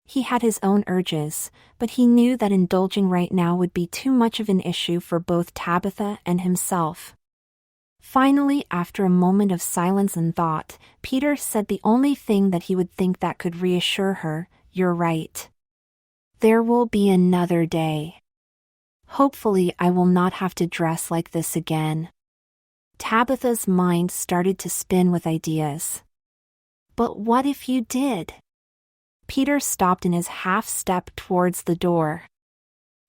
He had his own urges, but he knew that indulging right now would be too much of an issue for both Tabitha and himself. Finally, after a moment of silence and thought, Peter said the only thing that he would think that could reassure her, "You're right. There will be another day. Hopefully I will not have to dress like this again." Tabitha's mind started to spin with ideas. But what if you did? Peter stopped in his half-step towards the door.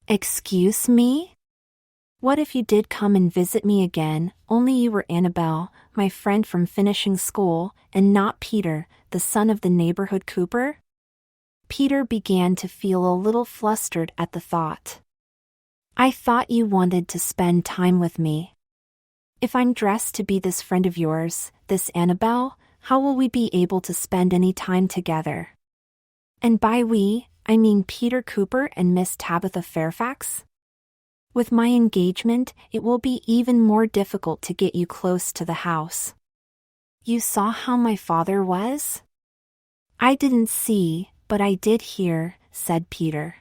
Excuse me? What if you did come and visit me again, only you were Annabelle, my friend from finishing school, and not Peter, the son of the neighborhood cooper? Peter began to feel a little flustered at the thought. I thought you wanted to spend time with me. If I'm dressed to be this friend of yours, this Annabelle, how will we be able to spend any time together? And by we, I mean Peter Cooper and Miss Tabitha Fairfax? With my engagement, it will be even more difficult to get you close to the house. You saw how my father was? I didn't see, but I did hear, said Peter.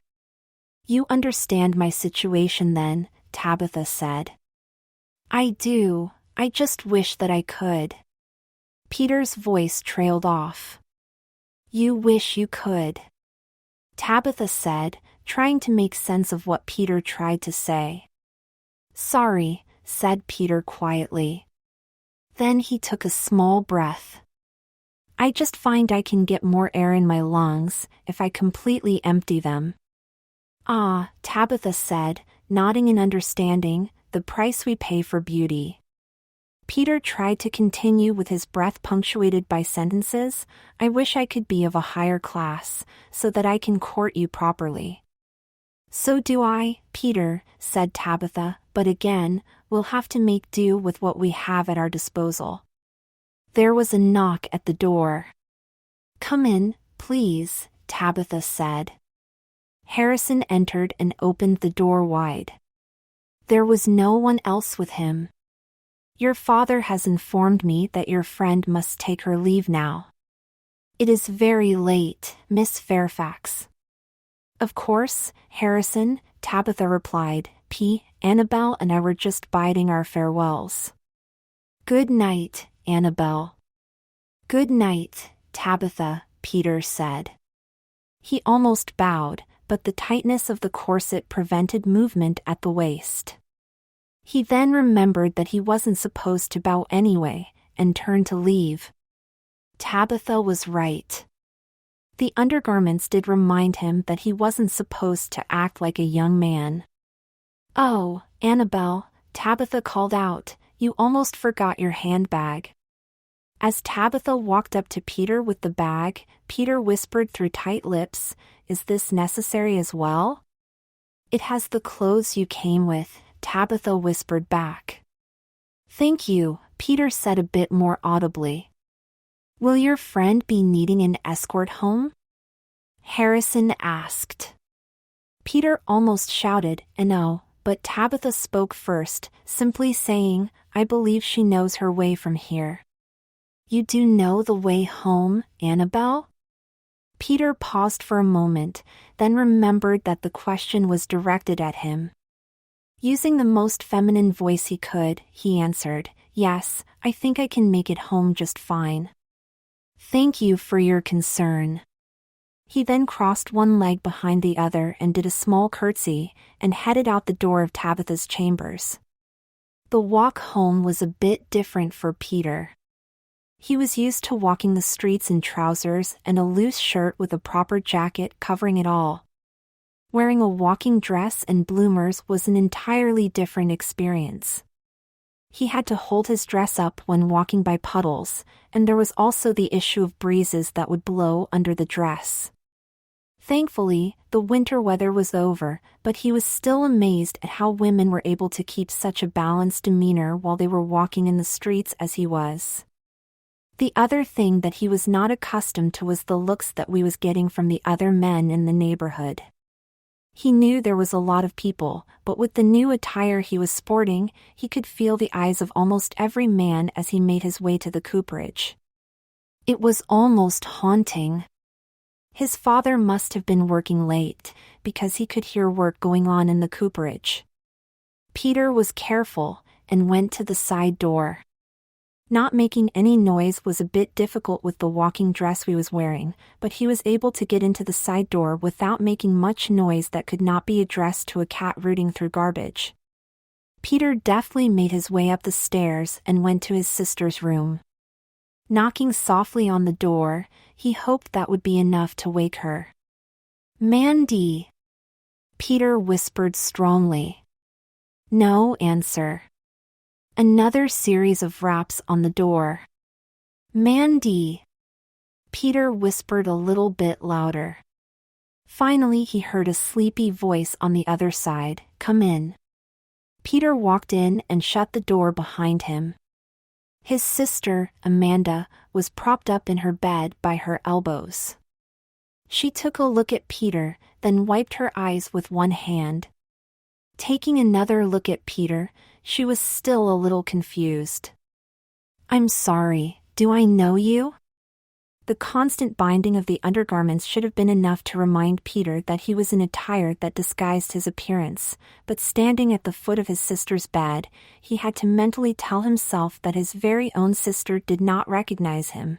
You understand my situation then, Tabitha said. I do, I just wish that I could. Peter's voice trailed off. You wish you could. Tabitha said, trying to make sense of what Peter tried to say. Sorry, said Peter quietly. Then he took a small breath. I just find I can get more air in my lungs if I completely empty them. Ah, Tabitha said, nodding in understanding, the price we pay for beauty. Peter tried to continue with his breath punctuated by sentences, I wish I could be of a higher class, so that I can court you properly. So do I, Peter, said Tabitha, but again, we'll have to make do with what we have at our disposal. There was a knock at the door. Come in, please, Tabitha said. Harrison entered and opened the door wide. There was no one else with him. Your father has informed me that your friend must take her leave now. It is very late, Miss Fairfax. Of course, Harrison, Tabitha replied. Annabelle and I were just bidding our farewells. Good night, Annabelle. Good night, Tabitha, Peter said. He almost bowed, but the tightness of the corset prevented movement at the waist. He then remembered that he wasn't supposed to bow anyway, and turned to leave. Tabitha was right. The undergarments did remind him that he wasn't supposed to act like a young man. Oh, Annabelle, Tabitha called out, you almost forgot your handbag. As Tabitha walked up to Peter with the bag, Peter whispered through tight lips, Is this necessary as well? It has the clothes you came with, Tabitha whispered back. Thank you, Peter said a bit more audibly. Will your friend be needing an escort home? Harrison asked. Peter almost shouted, no, but Tabitha spoke first, simply saying, I believe she knows her way from here. You do know the way home, Annabelle? Peter paused for a moment, then remembered that the question was directed at him. Using the most feminine voice he could, he answered, Yes, I think I can make it home just fine. Thank you for your concern. He then crossed one leg behind the other and did a small curtsy, and headed out the door of Tabitha's chambers. The walk home was a bit different for Peter. He was used to walking the streets in trousers and a loose shirt with a proper jacket covering it all. Wearing a walking dress and bloomers was an entirely different experience. He had to hold his dress up when walking by puddles, and there was also the issue of breezes that would blow under the dress. Thankfully, the winter weather was over, but he was still amazed at how women were able to keep such a balanced demeanor while they were walking in the streets as he was. The other thing that he was not accustomed to was the looks that we was getting from the other men in the neighborhood. He knew there was a lot of people, but with the new attire he was sporting, he could feel the eyes of almost every man as he made his way to the cooperage. It was almost haunting. His father must have been working late, because he could hear work going on in the cooperage. Peter was careful, and went to the side door. Not making any noise was a bit difficult with the walking dress he was wearing, but he was able to get into the side door without making much noise that could not be addressed to a cat rooting through garbage. Peter deftly made his way up the stairs and went to his sister's room. Knocking softly on the door, he hoped that would be enough to wake her. "Mandy," Peter whispered strongly. No answer. Another series of raps on the door. "Mandy," Peter whispered a little bit louder. Finally he heard a sleepy voice on the other side, "Come in." Peter walked in and shut the door behind him. His sister, Amanda, was propped up in her bed by her elbows. She took a look at Peter, then wiped her eyes with one hand. Taking another look at Peter, she was still a little confused. "I'm sorry, do I know you?" The constant binding of the undergarments should have been enough to remind Peter that he was in attire that disguised his appearance, but standing at the foot of his sister's bed, he had to mentally tell himself that his very own sister did not recognize him.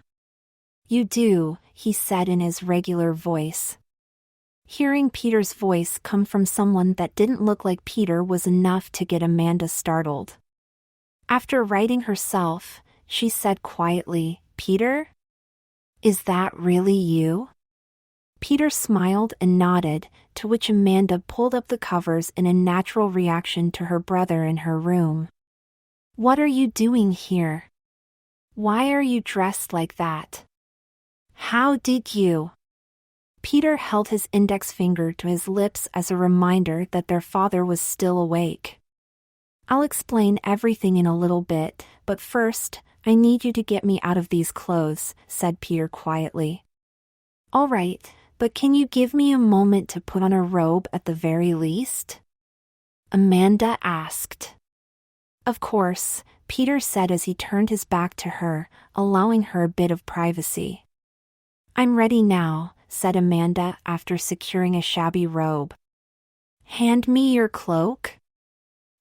"You do," he said in his regular voice. Hearing Peter's voice come from someone that didn't look like Peter was enough to get Amanda startled. After righting herself, she said quietly, "Peter? Is that really you?" Peter smiled and nodded, to which Amanda pulled up the covers in a natural reaction to her brother in her room. "What are you doing here? Why are you dressed like that? How did you?" Peter held his index finger to his lips as a reminder that their father was still awake. "I'll explain everything in a little bit, but first, I need you to get me out of these clothes," said Peter quietly. "All right, but can you give me a moment to put on a robe at the very least?" Amanda asked. "Of course," Peter said as he turned his back to her, allowing her a bit of privacy. "I'm ready now," said Amanda after securing a shabby robe. "Hand me your cloak."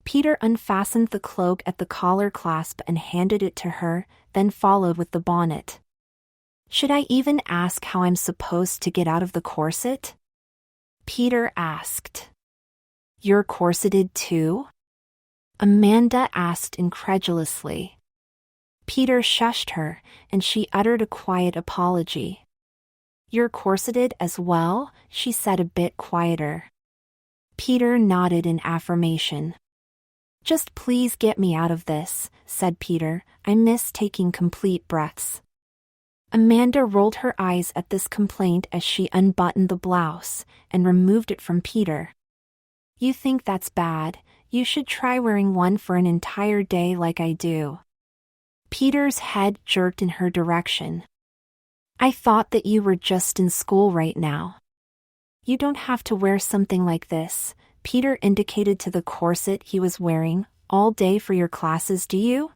Peter unfastened the cloak at the collar clasp and handed it to her, then followed with the bonnet. "Should I even ask how I'm supposed to get out of the corset?" Peter asked. "You're corseted too?" Amanda asked incredulously. Peter shushed her, and she uttered a quiet apology. "You're corseted as well?" she said a bit quieter. Peter nodded in affirmation. "Just please get me out of this," said Peter. "I miss taking complete breaths." Amanda rolled her eyes at this complaint as she unbuttoned the blouse and removed it from Peter. "You think that's bad? You should try wearing one for an entire day like I do." Peter's head jerked in her direction. "I thought that you were just in school right now. You don't have to wear something like this," Peter indicated to the corset he was wearing, "all day for your classes, do you?"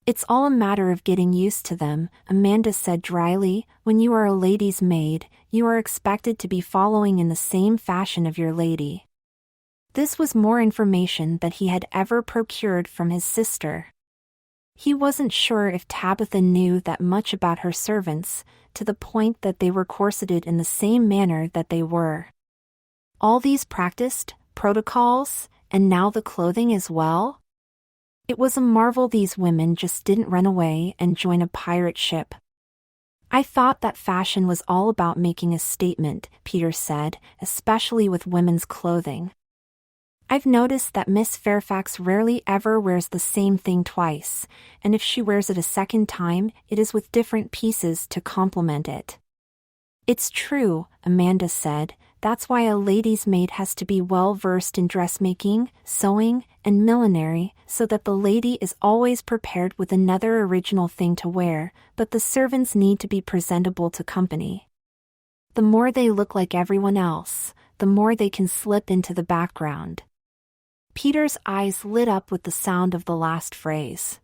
"It's all a matter of getting used to them," Amanda said dryly. "When you are a lady's maid, you are expected to be following in the same fashion of your lady." This was more information than he had ever procured from his sister. He wasn't sure if Tabitha knew that much about her servants, to the point that they were corseted in the same manner that they were. All these practiced protocols, and now the clothing as well? It was a marvel these women just didn't run away and join a pirate ship. "I thought that fashion was all about making a statement," Peter said, "especially with women's clothing. I've noticed that Miss Fairfax rarely ever wears the same thing twice, and if she wears it a second time, it is with different pieces to complement it." "It's true," Amanda said, That's why a lady's maid has to be well versed in dressmaking, sewing, and millinery, so that the lady is always prepared with another original thing to wear, but the servants need to be presentable to company. The more they look like everyone else, the more they can slip into the background. Peter's eyes lit up with the sound of the last phrase.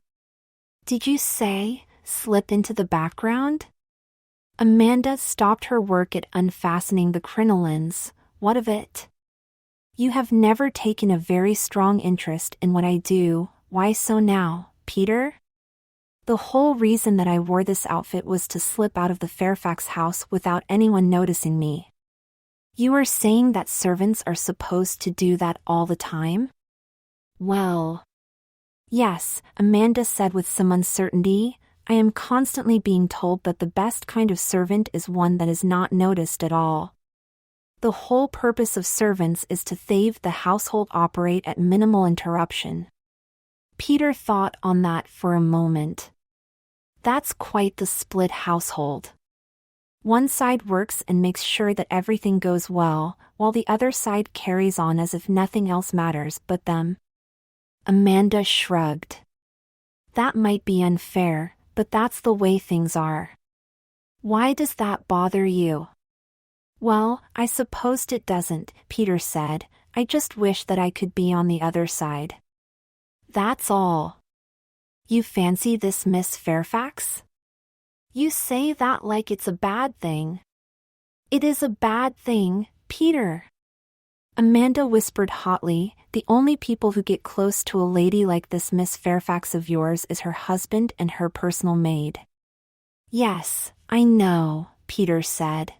Did you say, slip into the background? Amanda stopped her work at unfastening the crinolines. What of it? You have never taken a very strong interest in what I do. Why so now, Peter? The whole reason that I wore this outfit was to slip out of the Fairfax house without anyone noticing me. You are saying that servants are supposed to do that all the time? Well, yes, Amanda said with some uncertainty. I am constantly being told that the best kind of servant is one that is not noticed at all. The whole purpose of servants is to save the household operate at minimal interruption. Peter thought on that for a moment. That's quite the split household. One side works and makes sure that everything goes well, while the other side carries on as if nothing else matters but them. Amanda shrugged. That might be unfair, but that's the way things are. Why does that bother you? Well, I supposed it doesn't, Peter said. I just wish that I could be on the other side. That's all. You fancy this Miss Fairfax? You say that like it's a bad thing. It is a bad thing, Peter. Amanda whispered hotly, the only people who get close to a lady like this Miss Fairfax of yours is her husband and her personal maid. Yes, I know, Peter said.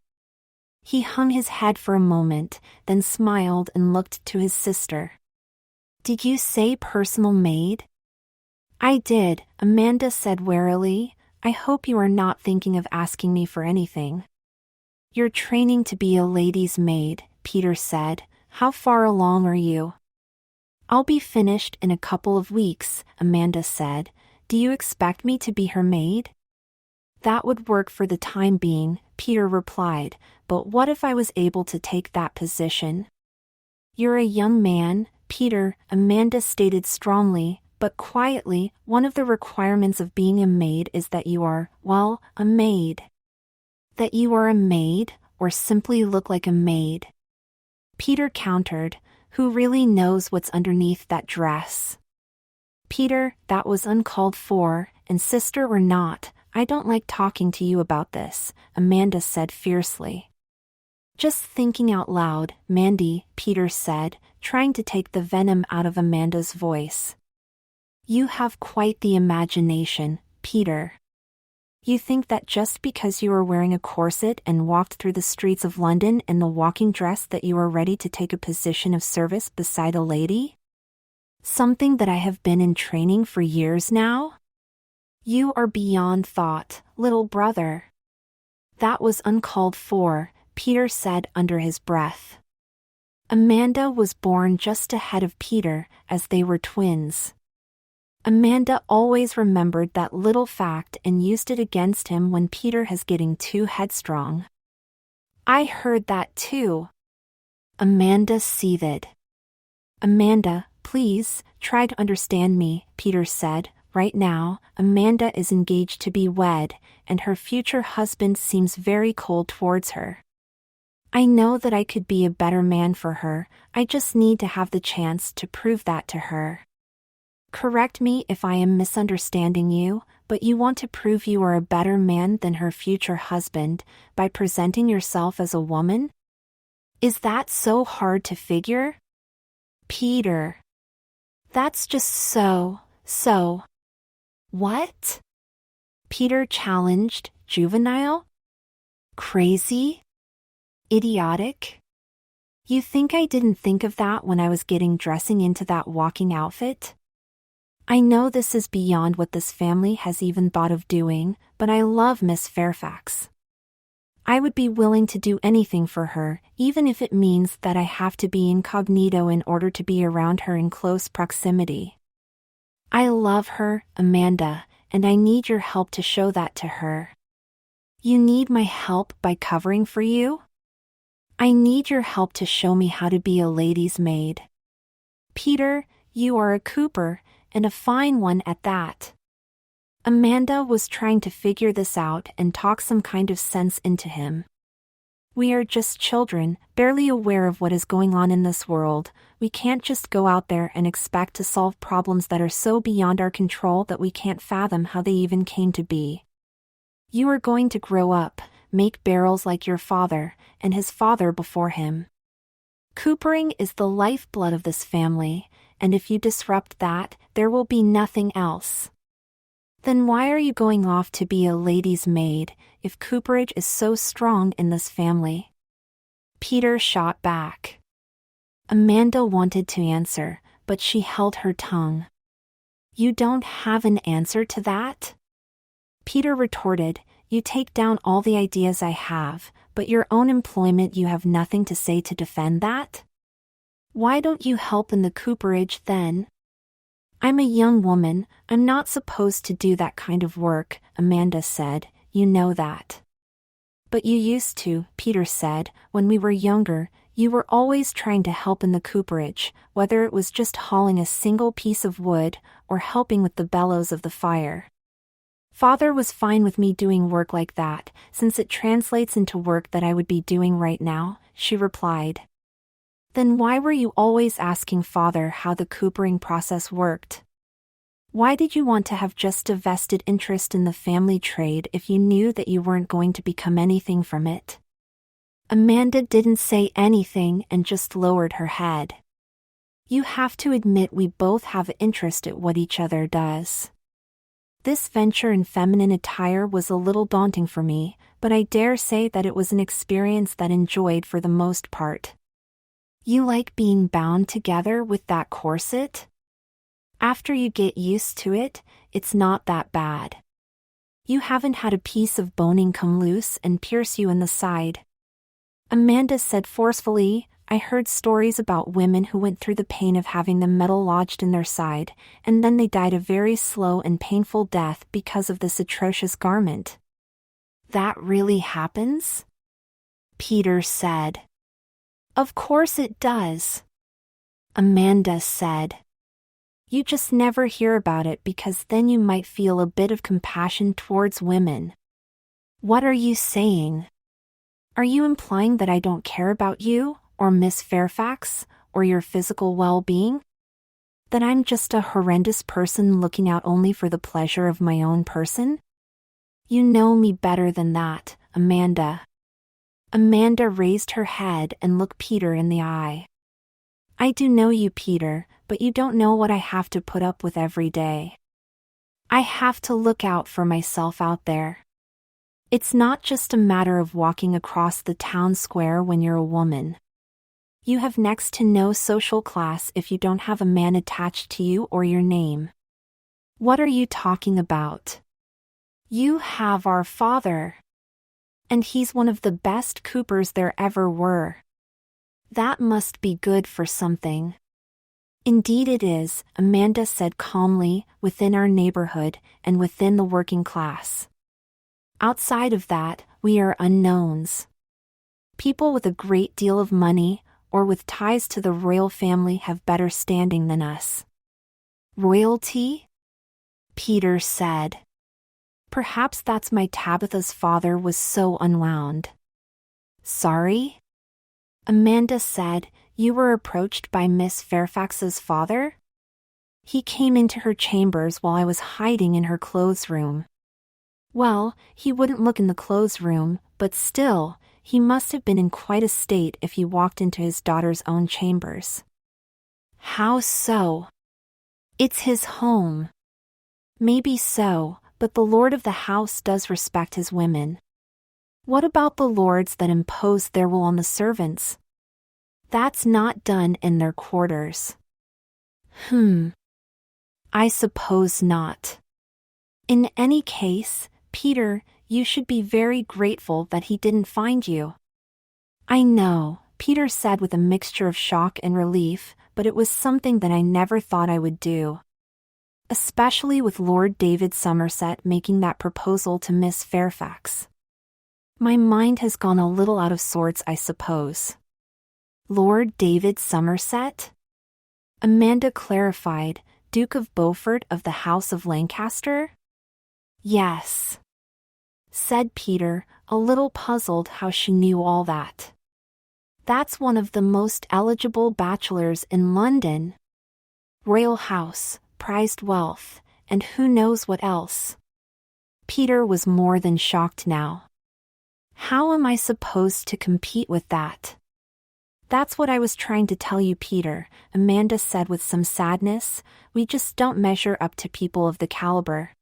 He hung his head for a moment, then smiled and looked to his sister. Did you say personal maid? I did, Amanda said warily. I hope you are not thinking of asking me for anything. You're training to be a lady's maid, Peter said. How far along are you? I'll be finished in a couple of weeks, Amanda said. Do you expect me to be her maid? That would work for the time being, Peter replied, but what if I was able to take that position? You're a young man, Peter, Amanda stated strongly, but quietly. One of the requirements of being a maid is that you are, well, a maid. That you are a maid, or simply look like a maid. Peter countered, who really knows what's underneath that dress? Peter, that was uncalled for, and sister or not, I don't like talking to you about this, Amanda said fiercely. Just thinking out loud, Mandy, Peter said, trying to take the venom out of Amanda's voice. You have quite the imagination, Peter. You think that just because you are wearing a corset and walked through the streets of London in the walking dress that you are ready to take a position of service beside a lady? Something that I have been in training for years now? You are beyond thought, little brother. That was uncalled for, Peter said under his breath. Amanda was born just ahead of Peter, as they were twins. Amanda always remembered that little fact and used it against him when Peter was getting too headstrong. I heard that too. Amanda seethed. Amanda, please, try to understand me, Peter said. Right now, Amanda is engaged to be wed, and her future husband seems very cold towards her. I know that I could be a better man for her, I just need to have the chance to prove that to her. Correct me if I am misunderstanding you, but you want to prove you are a better man than her future husband by presenting yourself as a woman? Is that so hard to figure? Peter. That's just so. What? Peter challenged, juvenile? Crazy? Idiotic? You think I didn't think of that when I was dressing into that walking outfit? I know this is beyond what this family has even thought of doing, but I love Miss Fairfax. I would be willing to do anything for her, even if it means that I have to be incognito in order to be around her in close proximity. I love her, Amanda, and I need your help to show that to her. You need my help by covering for you? I need your help to show me how to be a lady's maid. Peter, you are a cooper, and a fine one at that. Amanda was trying to figure this out and talk some kind of sense into him. We are just children, barely aware of what is going on in this world. We can't just go out there and expect to solve problems that are so beyond our control that we can't fathom how they even came to be. You are going to grow up, make barrels like your father, and his father before him. Coopering is the lifeblood of this family, and if you disrupt that, there will be nothing else. Then why are you going off to be a lady's maid, if cooperage is so strong in this family? Peter shot back. Amanda wanted to answer, but she held her tongue. You don't have an answer to that? Peter retorted, you take down all the ideas I have, but your own employment you have nothing to say to defend that? Why don't you help in the cooperage then? I'm a young woman, I'm not supposed to do that kind of work, Amanda said, you know that. But you used to, Peter said, when we were younger, you were always trying to help in the cooperage, whether it was just hauling a single piece of wood, or helping with the bellows of the fire. Father was fine with me doing work like that, since it translates into work that I would be doing right now, she replied. Then why were you always asking Father how the coopering process worked? Why did you want to have just a vested interest in the family trade if you knew that you weren't going to become anything from it? Amanda didn't say anything and just lowered her head. You have to admit we both have interest at what each other does. This venture in feminine attire was a little daunting for me, but I dare say that it was an experience that I enjoyed for the most part. You like being bound together with that corset? After you get used to it, it's not that bad. You haven't had a piece of boning come loose and pierce you in the side. Amanda said forcefully, I heard stories about women who went through the pain of having the metal lodged in their side, and then they died a very slow and painful death because of this atrocious garment. That really happens? Peter said. Of course it does. Amanda said. You just never hear about it because then you might feel a bit of compassion towards women. What are you saying? Are you implying that I don't care about you, or Miss Fairfax, or your physical well-being? That I'm just a horrendous person looking out only for the pleasure of my own person? You know me better than that, Amanda. Amanda raised her head and looked Peter in the eye. I do know you, Peter, but you don't know what I have to put up with every day. I have to look out for myself out there. It's not just a matter of walking across the town square when you're a woman. You have next to no social class if you don't have a man attached to you or your name. What are you talking about? You have our father. And he's one of the best coopers there ever were. That must be good for something. Indeed it is, Amanda said calmly, within our neighborhood and within the working class. Outside of that, we are unknowns. People with a great deal of money, or with ties to the royal family have better standing than us. Royalty? Peter said. Perhaps that's why Tabitha's father was so unwound. Sorry? Amanda said, you were approached by Miss Fairfax's father? He came into her chambers while I was hiding in her clothes room. Well, he wouldn't look in the clothes room, but still, he must have been in quite a state if he walked into his daughter's own chambers. How so? It's his home. Maybe so, but the lord of the house does respect his women. What about the lords that impose their will on the servants? That's not done in their quarters. I suppose not. In any case, Peter, you should be very grateful that he didn't find you. I know, Peter said with a mixture of shock and relief, but it was something that I never thought I would do. Especially with Lord David Somerset making that proposal to Miss Fairfax. My mind has gone a little out of sorts, I suppose. Lord David Somerset? Amanda clarified, Duke of Beaufort of the House of Lancaster? Yes, said Peter, a little puzzled how she knew all that. That's one of the most eligible bachelors in London. Royal house, prized wealth, and who knows what else. Peter was more than shocked now. How am I supposed to compete with that? That's what I was trying to tell you, Peter, Amanda said with some sadness. We just don't measure up to people of the caliber.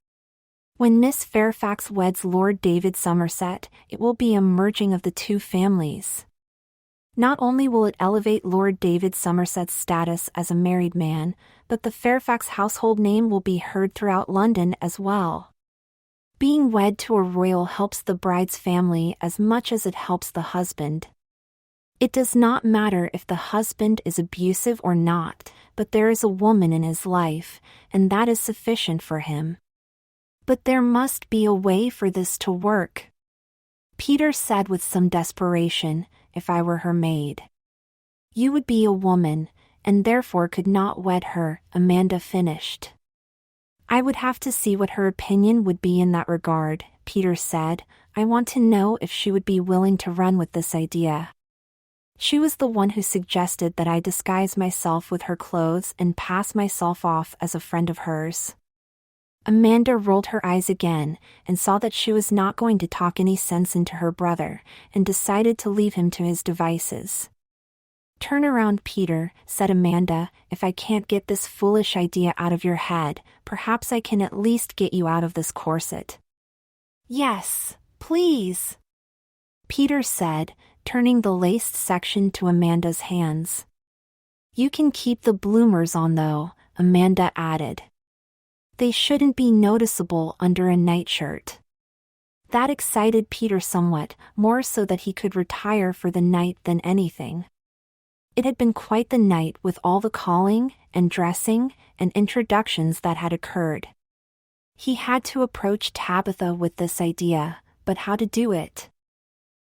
When Miss Fairfax weds Lord David Somerset, it will be a merging of the two families. Not only will it elevate Lord David Somerset's status as a married man, but the Fairfax household name will be heard throughout London as well. Being wed to a royal helps the bride's family as much as it helps the husband. It does not matter if the husband is abusive or not, but there is a woman in his life, and that is sufficient for him. But there must be a way for this to work. Peter said with some desperation, if I were her maid. You would be a woman, and therefore could not wed her, Amanda finished. I would have to see what her opinion would be in that regard, Peter said. I want to know if she would be willing to run with this idea. She was the one who suggested that I disguise myself with her clothes and pass myself off as a friend of hers. Amanda rolled her eyes again, and saw that she was not going to talk any sense into her brother, and decided to leave him to his devices. Turn around, Peter, said Amanda. If I can't get this foolish idea out of your head, perhaps I can at least get you out of this corset. Yes, please, Peter said, turning the laced section to Amanda's hands. You can keep the bloomers on though, Amanda added. They shouldn't be noticeable under a nightshirt. That excited Peter somewhat, more so that he could retire for the night than anything. It had been quite the night with all the calling, and dressing, and introductions that had occurred. He had to approach Tabitha with this idea, but how to do it?